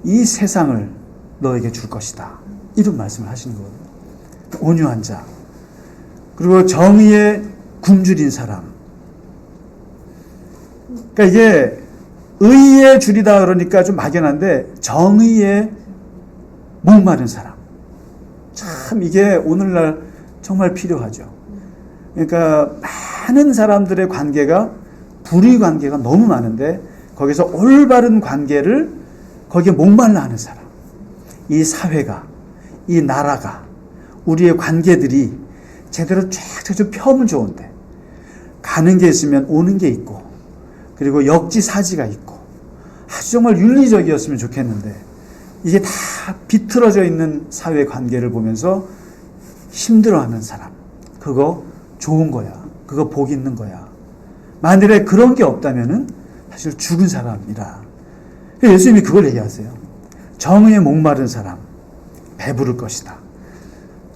이 세상을 너에게 줄 것이다. 이런 말씀을 하시는 거거든요. 온유한 자. 그리고 정의에 굶주린 사람. 그러니까 이게 의의 줄이다 그러니까 좀 막연한데 정의에 목마른 사람. 참 이게 오늘날 정말 필요하죠. 그러니까 많은 사람들의 관계가 불의 관계가 너무 많은데 거기서 올바른 관계를 거기에 목말라 하는 사람. 이 사회가, 이 나라가, 우리의 관계들이 제대로 쫙쫙 펴면 좋은데 가는 게 있으면 오는 게 있고 그리고 역지사지가 있고 아주 정말 윤리적이었으면 좋겠는데 이게 다 비틀어져 있는 사회 관계를 보면서 힘들어하는 사람, 그거 좋은 거야. 그거 복 있는 거야. 만일에 그런 게 없다면은 사실 죽은 사람이라. 예수님이 그걸 얘기하세요. 정의에 목마른 사람 배부를 것이다.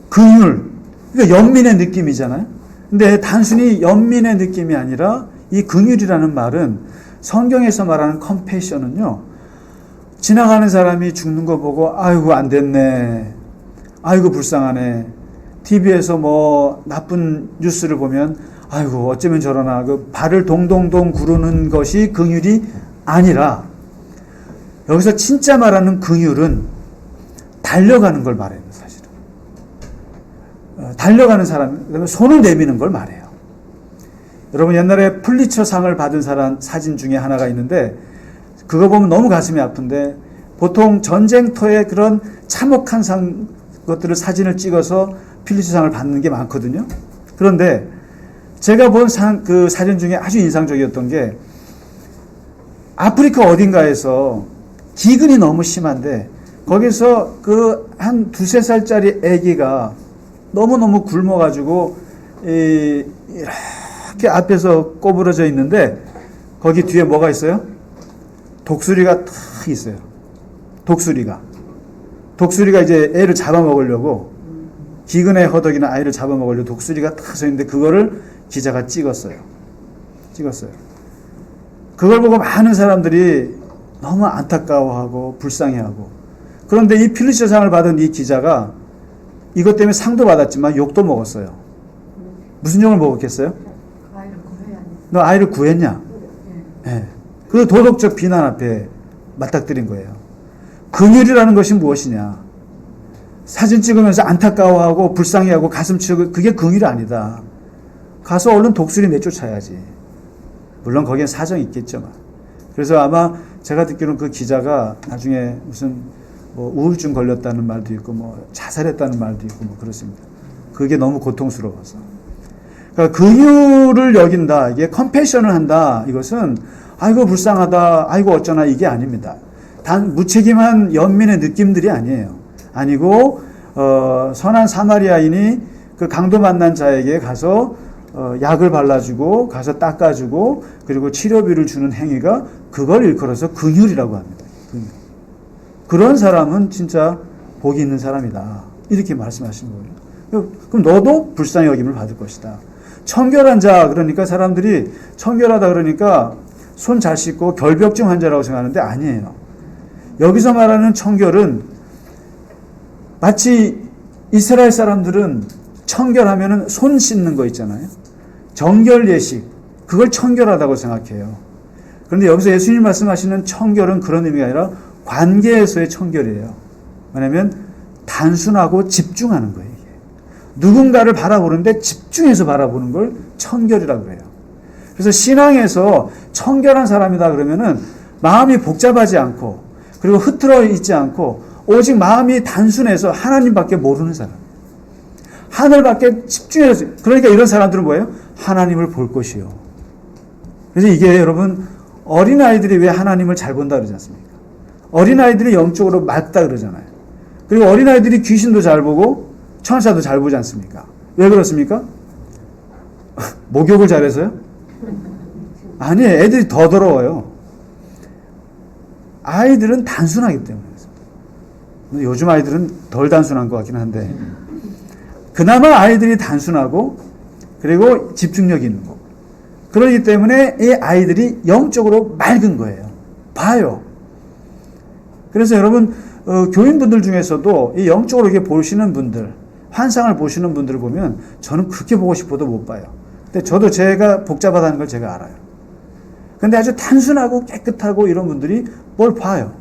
긍휼, 그러니까 연민의 느낌이잖아요. 근데 단순히 연민의 느낌이 아니라 이 긍휼이라는 말은 성경에서 말하는 컴패션은요, 지나가는 사람이 죽는 거 보고 아이고 안 됐네, 아이고 불쌍하네, TV에서 뭐 나쁜 뉴스를 보면 아이고 어쩌면 저러나, 그 발을 동동동 구르는 것이 긍휼이 아니라, 여기서 진짜 말하는 긍휼은 달려가는 걸 말해요. 사실은 달려가는 사람, 손을 내미는 걸 말해요. 여러분, 옛날에 플리처상을 받은 사진 중에 하나가 있는데, 그거 보면 너무 가슴이 아픈데, 보통 전쟁터에 그런 참혹한 것들을 사진을 찍어서 플리처상을 받는 게 많거든요. 그런데 제가 본 그 사진 중에 아주 인상적이었던 게, 아프리카 어딘가에서 기근이 너무 심한데 거기서 그 한 2-3살짜리 아기가 너무너무 굶어가지고 이렇게 앞에서 꼬부러져 있는데, 거기 뒤에 뭐가 있어요? 독수리가 탁 있어요. 독수리가 이제 애를 잡아먹으려고, 기근에 허덕이는 아이를 잡아먹으려고 독수리가 탁 서 있는데, 그거를 기자가 찍었어요. 그걸 보고 많은 사람들이 너무 안타까워하고 불쌍해하고, 그런데 이 필리처상을 받은 이 기자가 이것 때문에 상도 받았지만 욕도 먹었어요. 무슨 욕을 먹었겠어요? 너 아이를 구했냐? 네. 그 도덕적 비난 앞에 맞닥뜨린 거예요. 긍휼이라는 것이 무엇이냐? 사진 찍으면서 안타까워하고 불쌍해하고 가슴 치고, 그게 긍휼이 아니다. 가서 얼른 독수리 내쫓아야지. 물론 거기엔 사정이 있겠죠. 그래서 아마 제가 듣기로는 그 기자가 나중에 무슨 뭐 우울증 걸렸다는 말도 있고, 뭐 자살했다는 말도 있고, 뭐 그렇습니다. 그게 너무 고통스러워서. 그러니까 긍휼을 여긴다, 이게 컴패션을 한다, 이것은 아이고 불쌍하다, 아이고 어쩌나, 이게 아닙니다. 단 무책임한 연민의 느낌들이 아니고 선한 사마리아인이 그 강도 만난 자에게 가서 약을 발라주고 가서 닦아주고 그리고 치료비를 주는 행위가, 그걸 일컬어서 긍휼이라고 합니다. 긍휼. 그런 사람은 진짜 복이 있는 사람이다, 이렇게 말씀하신 거예요. 그럼 너도 불쌍히 여김을 받을 것이다. 청결한 자, 그러니까 사람들이 청결하다 그러니까 손 잘 씻고 결벽증 환자라고 생각하는데 아니에요. 여기서 말하는 청결은 마치 이스라엘 사람들은 청결하면은 손 씻는 거 있잖아요. 정결 예식, 그걸 청결하다고 생각해요. 그런데 여기서 예수님 말씀하시는 청결은 그런 의미가 아니라 관계에서의 청결이에요. 왜냐하면 단순하고 집중하는 거예요. 이게. 누군가를 바라보는데 집중해서 바라보는 걸 청결이라고 해요. 그래서 신앙에서 청결한 사람이다 그러면은 마음이 복잡하지 않고, 그리고 흐트러 있지 않고, 오직 마음이 단순해서 하나님밖에 모르는 사람, 하늘밖에 집중해서, 그러니까 이런 사람들은 뭐예요? 하나님을 볼 것이요. 그래서 이게 여러분, 어린아이들이 왜 하나님을 잘 본다 그러지 않습니까? 어린아이들이 영적으로 맑다 그러잖아요. 그리고 어린아이들이 귀신도 잘 보고 천사도 잘 보지 않습니까? 왜 그렇습니까? 목욕을 잘해서요? 아니에요. 애들이 더 더러워요. 아이들은 단순하기 때문에. 요즘 아이들은 덜 단순한 것 같긴 한데, 그나마 아이들이 단순하고 그리고 집중력이 있는 거. 그렇기 때문에 이 아이들이 영적으로 맑은 거예요. 봐요. 그래서 여러분, 교인분들 중에서도 이 영적으로 이렇게 보시는 분들, 환상을 보시는 분들을 보면 저는 그렇게 보고 싶어도 못 봐요. 근데 저도 제가 복잡하다는 걸 제가 알아요. 근데 아주 단순하고 깨끗하고 이런 분들이 뭘 봐요.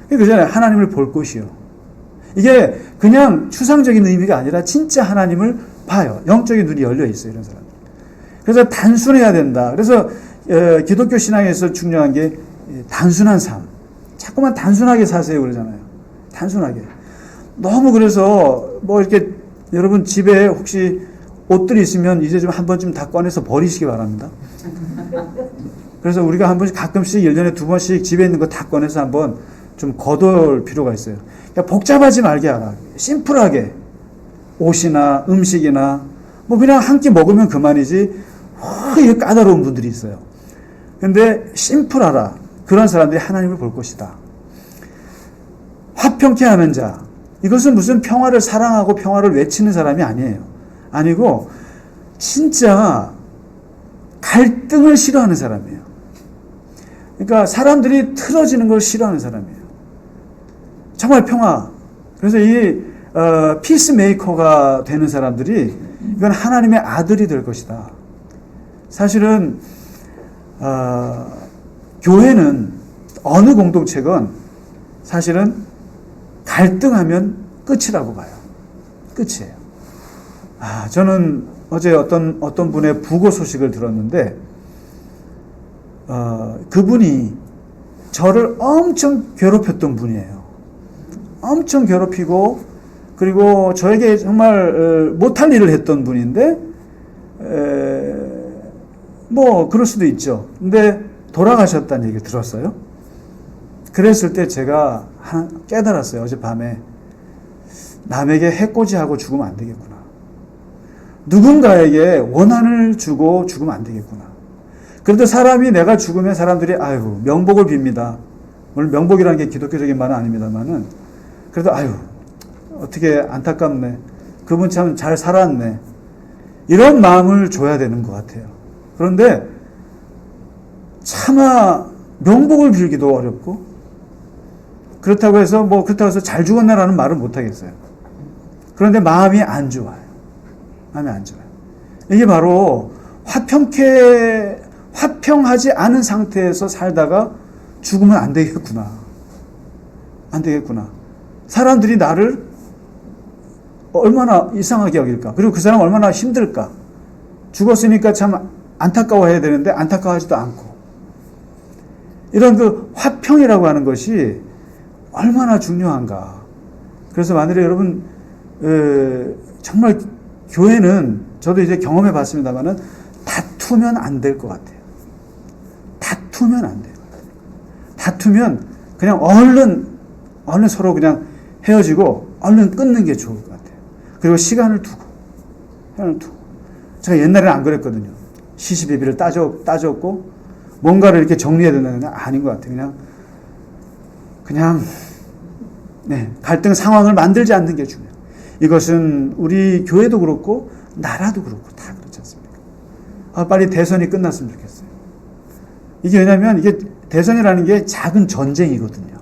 그잖아요. 하나님을 볼 것이요. 이게 그냥 추상적인 의미가 아니라 진짜 하나님을 봐요. 영적인 눈이 열려 있어요, 이런 사람들. 그래서 단순해야 된다. 그래서 기독교 신앙에서 중요한 게 단순한 삶. 자꾸만 단순하게 사세요 그러잖아요. 단순하게. 너무 그래서 뭐 이렇게 여러분 집에 혹시 옷들이 있으면 이제 좀 한 번쯤 다 꺼내서 버리시기 바랍니다. 그래서 우리가 한 번씩 가끔씩 1년에 2번씩 집에 있는 거 다 꺼내서 한번 좀 거둘 필요가 있어요. 그러니까 복잡하지 말게 하라. 심플하게. 옷이나 음식이나 뭐 그냥 한 끼 먹으면 그만이지. 이게 까다로운 분들이 있어요. 근데 심플하라. 그런 사람들이 하나님을 볼 것이다. 화평케 하는 자. 이것은 무슨 평화를 사랑하고 평화를 외치는 사람이 아니에요. 아니고 진짜 갈등을 싫어하는 사람이에요. 그러니까 사람들이 틀어지는 걸 싫어하는 사람이에요. 정말 평화. 그래서 이 피스메이커가 되는 사람들이 이건 하나님의 아들이 될 것이다. 사실은 교회는 어느 공동체건 사실은 갈등하면 끝이라고 봐요. 끝이에요. 저는 어제 어떤 분의 부고 소식을 들었는데 그분이 저를 엄청 괴롭혔던 분이에요. 엄청 괴롭히고 그리고 저에게 정말 못할 일을 했던 분인데 뭐 그럴 수도 있죠. 근데 돌아가셨다는 얘기를 들었어요. 그랬을 때 제가 깨달았어요. 어젯밤에 남에게 해코지하고 죽으면 안 되겠구나. 누군가에게 원한을 주고 죽으면 안 되겠구나. 그래도 사람이 내가 죽으면 사람들이 아유 명복을 빕니다. 물론 명복이라는 게 기독교적인 말은 아닙니다만은 그래도 아유 어떻게 안타깝네. 그분 참 잘 살았네. 이런 마음을 줘야 되는 것 같아요. 그런데 차마 명복을 빌기도 어렵고 그렇다고 해서 잘 죽었나라는 말은 못 하겠어요. 그런데 마음이 안 좋아요. 마음이 안 좋아요. 이게 바로 화평하지 않은 상태에서 살다가 죽으면 안 되겠구나. 안 되겠구나. 사람들이 나를 얼마나 이상하게 여길까? 그리고 그 사람 얼마나 힘들까? 죽었으니까 참 안타까워해야 되는데 안타까워하지도 않고. 이런 그 화평이라고 하는 것이 얼마나 중요한가. 그래서 만일에 여러분 정말 교회는 저도 이제 경험해 봤습니다만은 다투면 안 될 것 같아요. 다투면 안 돼요. 다투면 그냥 얼른 서로 그냥 헤어지고 얼른 끊는 게 좋을 것 같아요. 그리고 시간을 두고. 제가 옛날에는 안 그랬거든요. 시시비비를 따졌고 뭔가를 이렇게 정리해야 된다는 아닌 것 같아요. 그냥 갈등 상황을 만들지 않는 게 중요해요. 이것은 우리 교회도 그렇고 나라도 그렇고 다 그렇지 않습니까? 빨리 대선이 끝났으면 좋겠어요. 이게 왜냐하면 이게 대선이라는 게 작은 전쟁이거든요.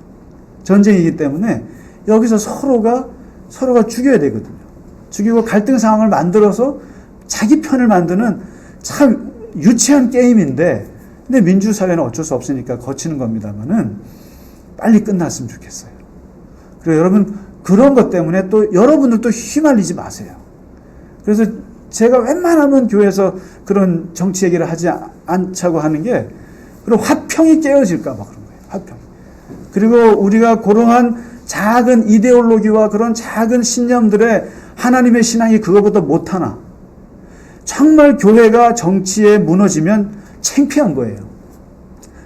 전쟁이기 때문에 여기서 서로가 죽여야 되거든요. 죽이고 갈등 상황을 만들어서 자기 편을 만드는 참 유치한 게임인데 근데 민주사회는 어쩔 수 없으니까 거치는 겁니다만은 빨리 끝났으면 좋겠어요. 그리고 여러분 그런 것 때문에 또 여러분들도 휘말리지 마세요. 그래서 제가 웬만하면 교회에서 그런 정치 얘기를 하지 않자고 하는 게 그리고 화평이 깨어질까 봐 그런 거예요. 화평. 그리고 우리가 그러한 작은 이데올로기와 그런 작은 신념들의 하나님의 신앙이 그거보다 못하나. 정말 교회가 정치에 무너지면 창피한 거예요.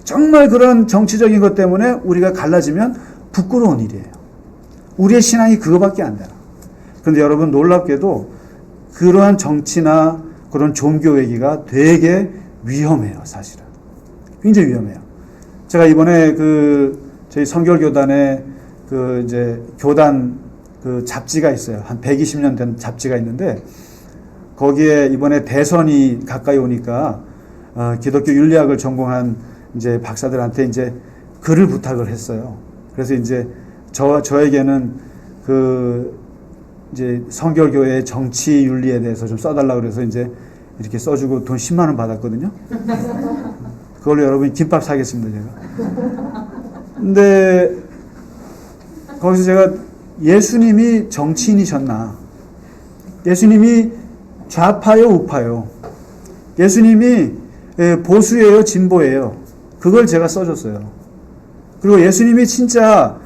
정말 그런 정치적인 것 때문에 우리가 갈라지면 부끄러운 일이에요. 우리의 신앙이 그거밖에 안 되나. 그런데 여러분 놀랍게도 그러한 정치나 그런 종교 얘기가 되게 위험해요, 사실은. 굉장히 위험해요. 제가 이번에 저희 성결교단에 이제 교단 잡지가 있어요. 한 120년 된 잡지가 있는데 거기에 이번에 대선이 가까이 오니까 기독교 윤리학을 전공한 이제 박사들한테 이제 글을 부탁을 했어요. 그래서 이제 저에게는 이제 성결교회의 정치 윤리에 대해서 좀 써달라고 그래서 이제 이렇게 써주고 돈 10만 원 받았거든요. 그걸로 여러분 김밥 사겠습니다, 제가. 근데 거기서 제가 예수님이 정치인이셨나? 예수님이 좌파요, 우파요? 예수님이 보수예요, 진보예요? 그걸 제가 써줬어요. 그리고 예수님이 진짜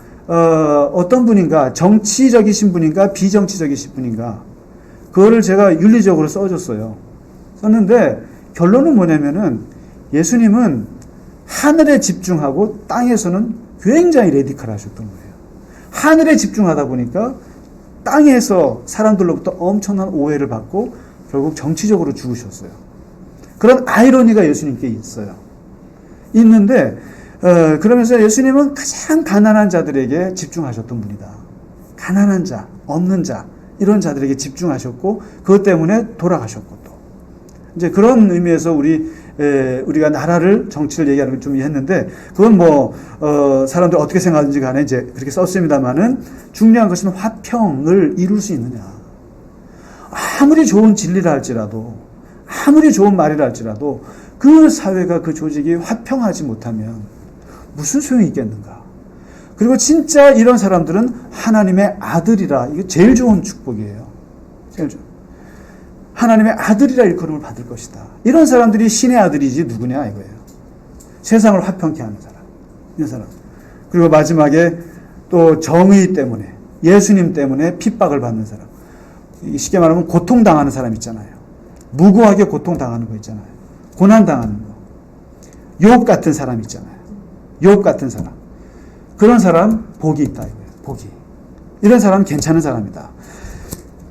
어떤 분인가, 정치적이신 분인가, 비정치적이신 분인가, 그거를 제가 윤리적으로 써줬어요. 썼는데 결론은 뭐냐면은 예수님은 하늘에 집중하고 땅에서는 굉장히 레디컬 하셨던 거예요. 하늘에 집중하다 보니까 땅에서 사람들로부터 엄청난 오해를 받고 결국 정치적으로 죽으셨어요. 그런 아이러니가 예수님께 있어요. 있는데 그러면서 예수님은 가장 가난한 자들에게 집중하셨던 분이다. 가난한 자, 없는 자, 이런 자들에게 집중하셨고, 그것 때문에 돌아가셨고, 또. 이제 그런 의미에서 우리가 나라를, 정치를 얘기하는 걸 좀 했는데, 그건 사람들 어떻게 생각하는지 간에 이제 그렇게 썼습니다만은, 중요한 것은 화평을 이룰 수 있느냐. 아무리 좋은 진리라 할지라도, 아무리 좋은 말이라 할지라도, 그 사회가, 그 조직이 화평하지 못하면 무슨 소용이 있겠는가. 그리고 진짜 이런 사람들은 하나님의 아들이라, 이게 제일 좋은 축복이에요. 제일 좋은. 하나님의 아들이라 일컬음을 받을 것이다. 이런 사람들이 신의 아들이지 누구냐 이거예요. 세상을 화평케 하는 사람. 이런 사람. 그리고 마지막에 또 정의 때문에, 예수님 때문에 핍박을 받는 사람. 쉽게 말하면 고통당하는 사람 있잖아요. 무고하게 고통당하는 거 있잖아요. 고난당하는 거. 욥 같은 사람 있잖아요. 욥 같은 사람. 그런 사람 복이 있다 이거예요. 복이. 이런 사람 괜찮은 사람이다.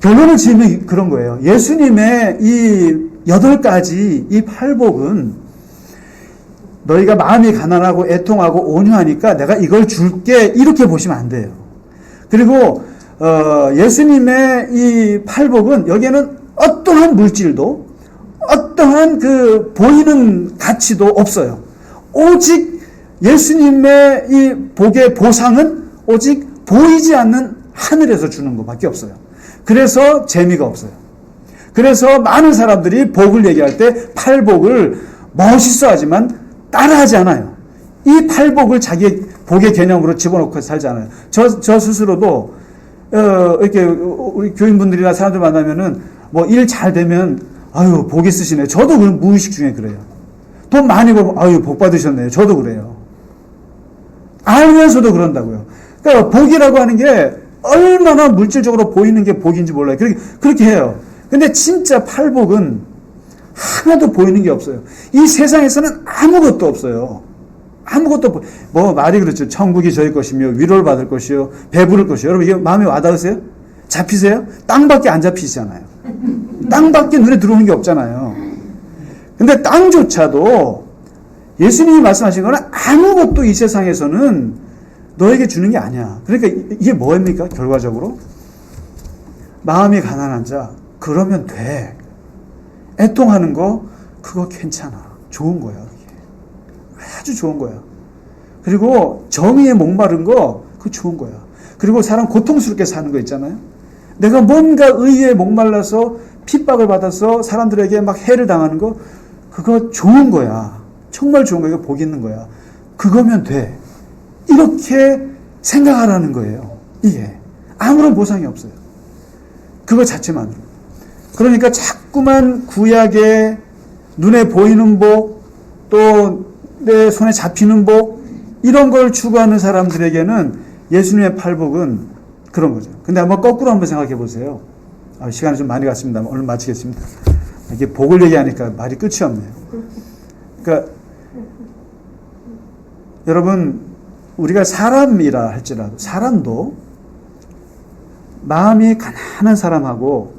결론을 지으면 그런 거예요. 예수님의 이 8가지 이 팔복은 너희가 마음이 가난하고 애통하고 온유하니까 내가 이걸 줄게, 이렇게 보시면 안 돼요. 그리고 예수님의 이 팔복은 여기에는 어떠한 물질도 어떠한 그 보이는 가치도 없어요. 오직 예수님의 이 복의 보상은 오직 보이지 않는 하늘에서 주는 것밖에 없어요. 그래서 재미가 없어요. 그래서 많은 사람들이 복을 얘기할 때 팔복을 멋있어 하지만 따라하지 않아요. 이 팔복을 자기 복의 개념으로 집어넣고 살지 않아요. 저 스스로도 이렇게 우리 교인분들이나 사람들 만나면은 일 잘 되면 아유 복 있으시네. 저도 무의식 중에 그래요. 돈 많이 벌면 아유 복 받으셨네요. 저도 그래요. 알면서도 그런다고요. 그러니까 복이라고 하는 게 얼마나 물질적으로 보이는 게 복인지 몰라요. 그렇게 해요. 근데 진짜 팔복은 하나도 보이는 게 없어요. 이 세상에서는 아무것도 없어요. 아무것도 말이 그렇죠. 천국이 저희 것이며 위로를 받을 것이요 배부를 것이요. 여러분 이게 마음에 와닿으세요? 잡히세요? 땅밖에 안 잡히시잖아요. 땅밖에 눈에 들어오는 게 없잖아요. 근데 땅조차도 예수님이 말씀하신 거는 아무것도 이 세상에서는 너에게 주는 게 아니야. 그러니까 이게 뭐입니까? 결과적으로 마음이 가난한 자 그러면 돼. 애통하는 거 그거 괜찮아. 좋은 거야. 그게. 아주 좋은 거야. 그리고 정의에 목마른 거 그거 좋은 거야. 그리고 사람 고통스럽게 사는 거 있잖아요. 내가 뭔가 의의에 목말라서 핍박을 받아서 사람들에게 막 해를 당하는 거 그거 좋은 거야. 정말 좋은 거야. 복 있는 거야. 그거면 돼. 이렇게 생각하라는 거예요. 이게 아무런 보상이 없어요. 그거 자체만으로. 그러니까 자꾸만 구약의 눈에 보이는 복, 또 내 손에 잡히는 복, 이런 걸 추구하는 사람들에게는 예수님의 팔복은 그런 거죠. 근데 한번 거꾸로 한번 생각해 보세요. 시간이 좀 많이 갔습니다. 오늘 마치겠습니다. 이게 복을 얘기하니까 말이 끝이 없네요. 그러니까 여러분 우리가 사람이라 할지라도 사람도 마음이 가난한 사람하고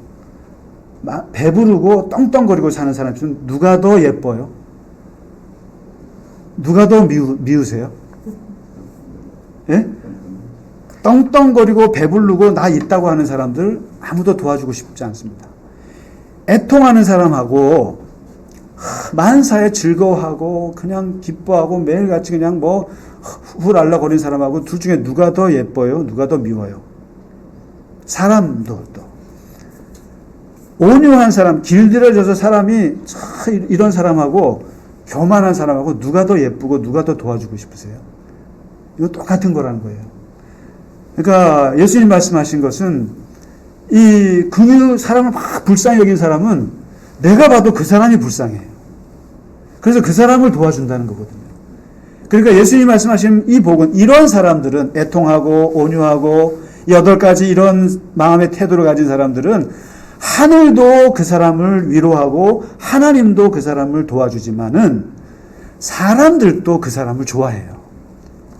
배부르고 떵떵거리고 사는 사람 중 누가 더 예뻐요? 누가 더 미우세요? 예? 떵떵거리고 배부르고 나 있다고 하는 사람들 아무도 도와주고 싶지 않습니다. 애통하는 사람하고 만사에 즐거워하고 그냥 기뻐하고 매일같이 그냥 훌알라거리는 사람하고 둘 중에 누가 더 예뻐요? 누가 더 미워요? 사람도 또 온유한 사람, 길들여져서 사람이 이런 사람하고 교만한 사람하고 누가 더 예쁘고 누가 더 도와주고 싶으세요? 이거 똑같은 거라는 거예요. 그러니까 예수님 말씀하신 것은 사람을 막 불쌍히 여긴 사람은 내가 봐도 그 사람이 불쌍해요. 그래서 그 사람을 도와준다는 거거든요. 그러니까 예수님 말씀하신 이 복은 이런 사람들은 애통하고 온유하고 8가지 이런 마음의 태도를 가진 사람들은 하늘도 그 사람을 위로하고 하나님도 그 사람을 도와주지만은 사람들도 그 사람을 좋아해요.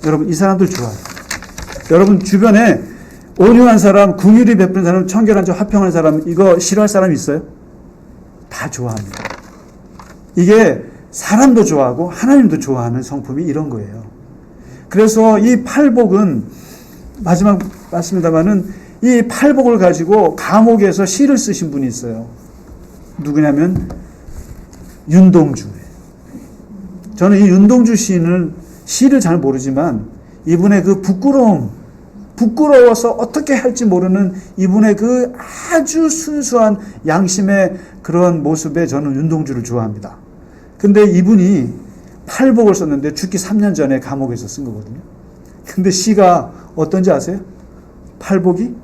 여러분 이 사람들 좋아해요. 여러분 주변에 온유한 사람, 긍휼이 베푸는 사람, 청결한 자, 화평한 사람 이거 싫어할 사람 있어요? 다 좋아합니다. 이게 사람도 좋아하고 하나님도 좋아하는 성품이 이런 거예요. 그래서 이 팔복은 마지막 맞습니다만은 이 팔복을 가지고 감옥에서 시를 쓰신 분이 있어요. 누구냐면 윤동주예요. 저는 이 윤동주 시인을 시를 잘 모르지만 이분의 그 부끄러워서 어떻게 할지 모르는 이분의 그 아주 순수한 양심의 그런 모습에 저는 윤동주를 좋아합니다. 근데 이분이 팔복을 썼는데 죽기 3년 전에 감옥에서 쓴 거거든요. 근데 시가 어떤지 아세요? 팔복이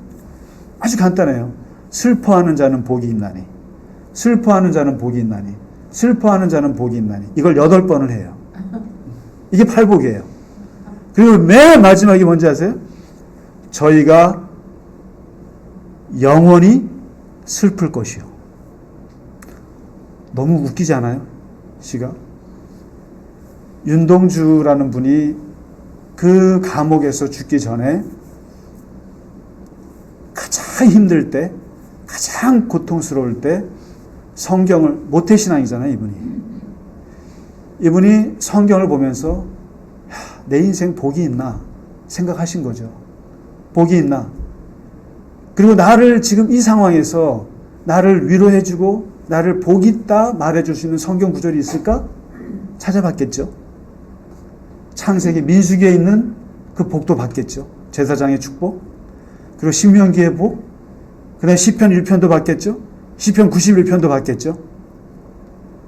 아주 간단해요. 슬퍼하는 자는 복이 있나니, 슬퍼하는 자는 복이 있나니, 슬퍼하는 자는 복이 있나니. 이걸 8번을 해요. 이게 팔복이에요. 그리고 맨 마지막이 뭔지 아세요? 저희가 영원히 슬플 것이요. 너무 웃기지 않아요? 시가. 윤동주라는 분이 그 감옥에서 죽기 전에 가장 힘들 때, 가장 고통스러울 때 성경을, 모태신앙이잖아요, 이분이 성경을 보면서 내 인생 복이 있나 생각하신 거죠. 복이 있나. 그리고 나를 지금 이 상황에서 나를 위로해주고 나를 복 있다 말해줄 수 있는 성경 구절이 있을까? 찾아봤겠죠. 창세기 민수기에 있는 그 복도 받겠죠. 제사장의 축복, 그리고 신명기의 복, 그 다음에 시편 1편도 받겠죠. 시편 91편도 받겠죠.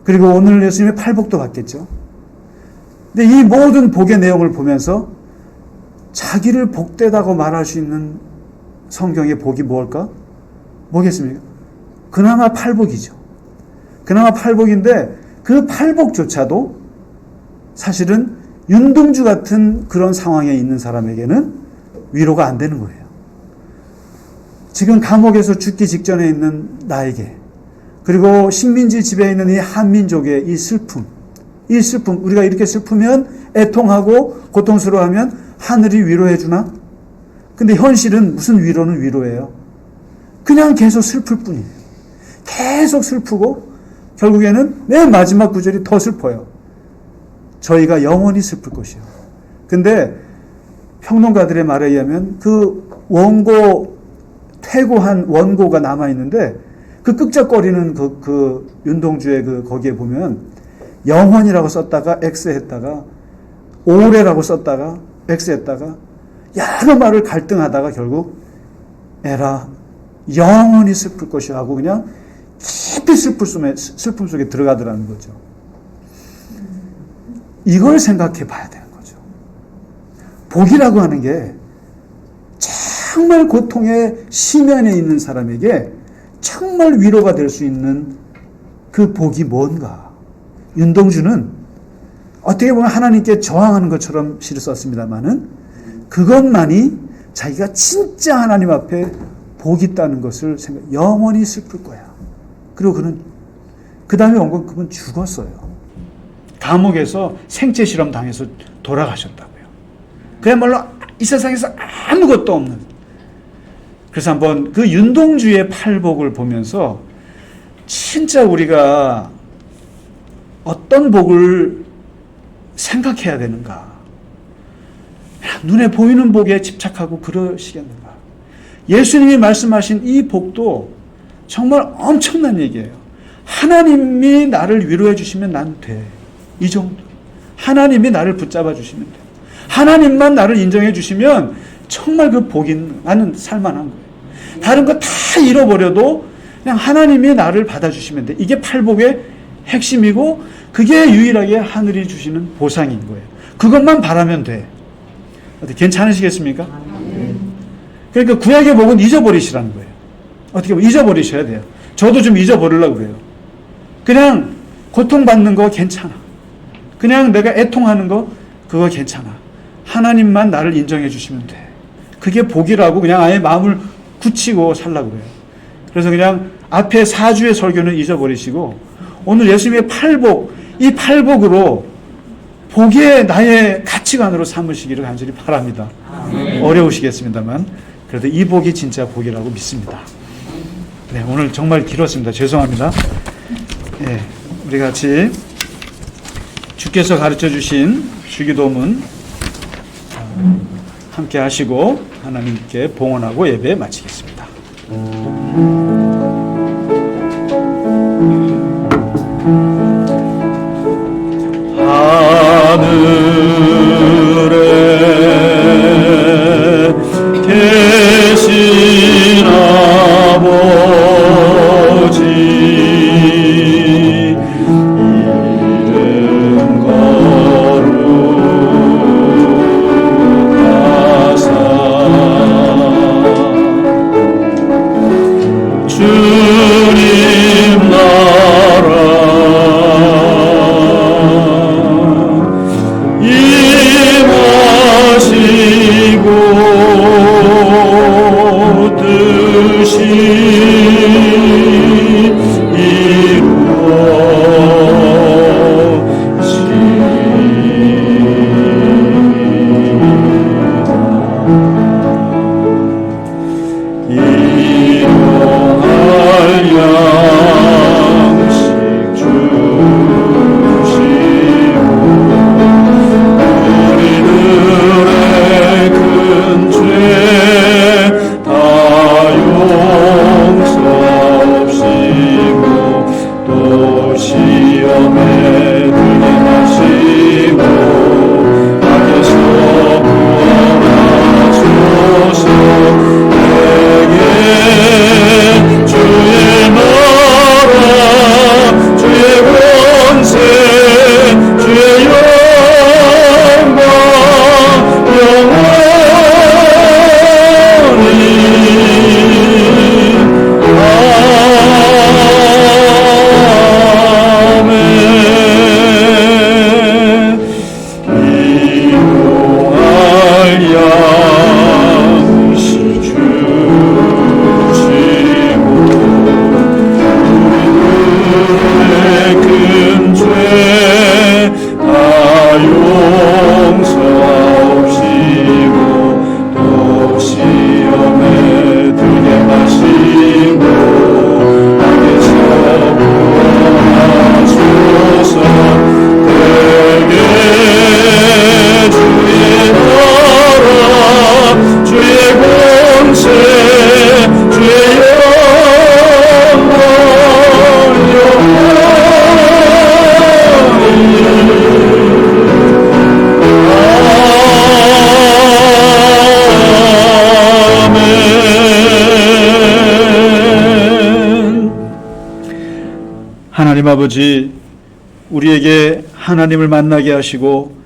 그리고 오늘 예수님의 팔복도 받겠죠. 근데 이 모든 복의 내용을 보면서 자기를 복되다고 말할 수 있는 성경의 복이 뭘까? 뭐겠습니까? 그나마 팔복이죠. 그나마 팔복인데 그 팔복조차도 사실은 윤동주 같은 그런 상황에 있는 사람에게는 위로가 안 되는 거예요. 지금 감옥에서 죽기 직전에 있는 나에게, 그리고 식민지 지배에 있는 이 한민족의 이 슬픔, 우리가 이렇게 슬프면, 애통하고 고통스러워하면 하늘이 위로해 주나? 근데 현실은 무슨 위로는 위로예요. 그냥 계속 슬플 뿐이에요. 계속 슬프고 결국에는 맨 마지막 구절이 더 슬퍼요. 저희가 영원히 슬플 것이요. 근데 평론가들의 말에 의하면 그 퇴고한 원고가 남아있는데 그 끄적거리는 그 윤동주의 거기에 보면 영원이라고 썼다가 X했다가 오래라고 썼다가 X했다가 여러 말을 갈등하다가 결국 에라 영원히 슬플 것이요 하고 그냥 깊이 슬픔 속에 들어가더라는 거죠. 이걸 생각해 봐야 되는 거죠. 복이라고 하는 게 정말 고통의 심연에 있는 사람에게 정말 위로가 될 수 있는 그 복이 뭔가. 윤동주는 어떻게 보면 하나님께 저항하는 것처럼 시를 썼습니다마는 그것만이 자기가 진짜 하나님 앞에 복이 있다는 것을 영원히 슬플 거야. 그리고 그는 그 다음에 온 건 그분 죽었어요. 감옥에서 생체 실험 당해서 돌아가셨다고요. 그야말로 이 세상에서 아무것도 없는. 그래서 한번 그 윤동주의 팔복을 보면서 진짜 우리가 어떤 복을 생각해야 되는가. 눈에 보이는 복에 집착하고 그러시겠는가. 예수님이 말씀하신 이 복도 정말 엄청난 얘기예요. 하나님이 나를 위로해 주시면 난 돼. 이 정도. 하나님이 나를 붙잡아 주시면 돼. 하나님만 나를 인정해 주시면 정말 그 복인 나는 살만한 거예요. 다른 거 다 잃어버려도 그냥 하나님이 나를 받아주시면 돼. 이게 팔복의 핵심이고 그게 유일하게 하늘이 주시는 보상인 거예요. 그것만 바라면 돼. 어떻게 괜찮으시겠습니까? 그러니까 구약의 복은 잊어버리시라는 거예요. 어떻게 보면 잊어버리셔야 돼요. 저도 좀 잊어버리려고 그래요. 그냥 고통받는 거 괜찮아. 그냥 내가 애통하는 거 그거 괜찮아. 하나님만 나를 인정해 주시면 돼. 그게 복이라고 그냥 아예 마음을 굳히고 살라고 그래요. 그래서 그냥 앞에 4주의 설교는 잊어버리시고 오늘 예수님의 팔복, 이 팔복으로 복의 나의 가치관으로 삼으시기를 간절히 바랍니다. 어려우시겠습니다만 그래도 이 복이 진짜 복이라고 믿습니다. 네, 오늘 정말 길었습니다. 죄송합니다. 네, 우리 같이 주께서 가르쳐 주신 주기도문 함께 하시고 하나님께 봉헌하고 예배 마치겠습니다. 하늘에 계신 아버지 이름 거룩하사 주님 나라 임하시고 뜻이 일용할 양식 주시고 우리들의 큰 죄 다 용서하시고 또 시험에 들게 하시고 악에서 구원하소서. 주의 나라 주의 권세 주의 영광 하나님 아버지, 우리에게 하나님을 만나게 하시고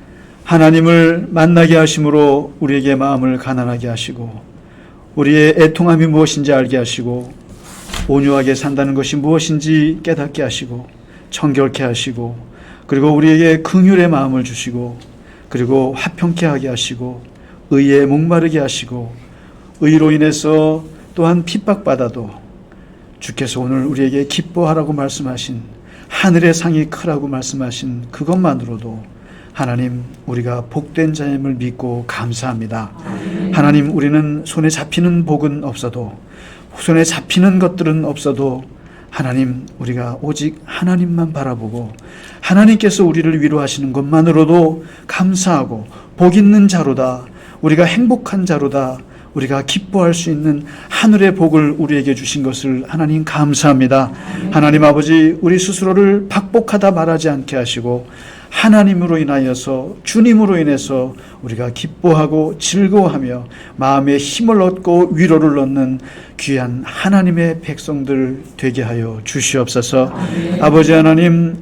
하나님을 만나게 하심으로 우리에게 마음을 가난하게 하시고 우리의 애통함이 무엇인지 알게 하시고 온유하게 산다는 것이 무엇인지 깨닫게 하시고 정결케 하시고 그리고 우리에게 긍휼의 마음을 주시고 그리고 화평케 하게 하시고 의에 목마르게 하시고 의로 인해서 또한 핍박받아도 주께서 오늘 우리에게 기뻐하라고 말씀하신 하늘의 상이 크라고 말씀하신 그것만으로도 하나님, 우리가 복된 자임을 믿고 감사합니다. 하나님, 우리는 손에 잡히는 복은 없어도 손에 잡히는 것들은 없어도 하나님, 우리가 오직 하나님만 바라보고 하나님께서 우리를 위로하시는 것만으로도 감사하고 복 있는 자로다, 우리가 행복한 자로다, 우리가 기뻐할 수 있는 하늘의 복을 우리에게 주신 것을 하나님 감사합니다. 하나님 아버지, 우리 스스로를 박복하다 말하지 않게 하시고 하나님으로 인하여서, 주님으로 인해서 우리가 기뻐하고 즐거워하며 마음에 힘을 얻고 위로를 얻는 귀한 하나님의 백성들 되게 하여 주시옵소서. 아버지 하나님,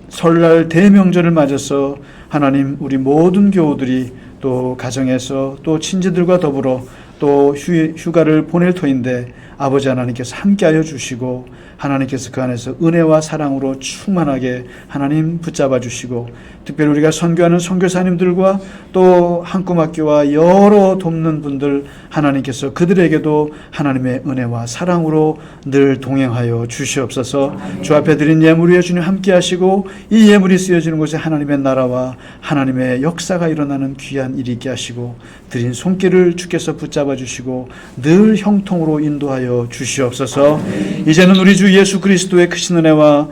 설날 대명절을 맞아서 하나님, 우리 모든 교우들이 또 가정에서 또 친지들과 더불어 또 휴가를 보낼 터인데 아버지 하나님께서 함께하여 주시고 하나님께서 그 안에서 은혜와 사랑으로 충만하게 하나님 붙잡아 주시고 특별히 우리가 선교하는 선교사님들과 또 한꿈학교와 여러 돕는 분들 하나님께서 그들에게도 하나님의 은혜와 사랑으로 늘 동행하여 주시옵소서. 주 앞에 드린 예물 위에 주님 함께 하시고 이 예물이 쓰여지는 곳에 하나님의 나라와 하나님의 역사가 일어나는 귀한 일이 있게 하시고 드린 손길을 주께서 붙잡아 주시고 늘 형통으로 인도하여 주시옵소서. 이제는 우리 주 예수 그리스도의 크신 은혜와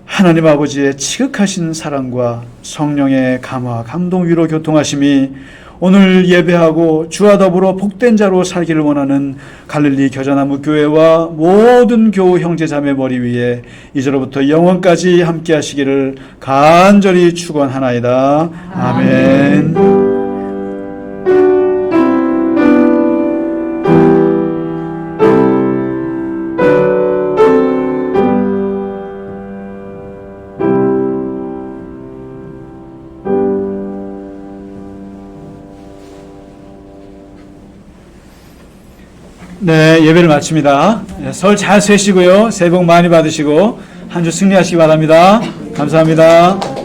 하나님 아버지의 지극하신 사랑과 성령의 감화, 감동, 위로, 교통하심이 오늘 예배하고 주와 더불어 복된 자로 살기를 원하는 갈릴리 겨자나무 교회와 모든 교우 형제 자매 머리 위에 이제로부터 영원까지 함께 하시기를 간절히 축원하나이다. 아멘. 네, 예배를 마칩니다. 설 잘 쇠시고요. 새해 복 많이 받으시고 한 주 승리하시기 바랍니다. 감사합니다.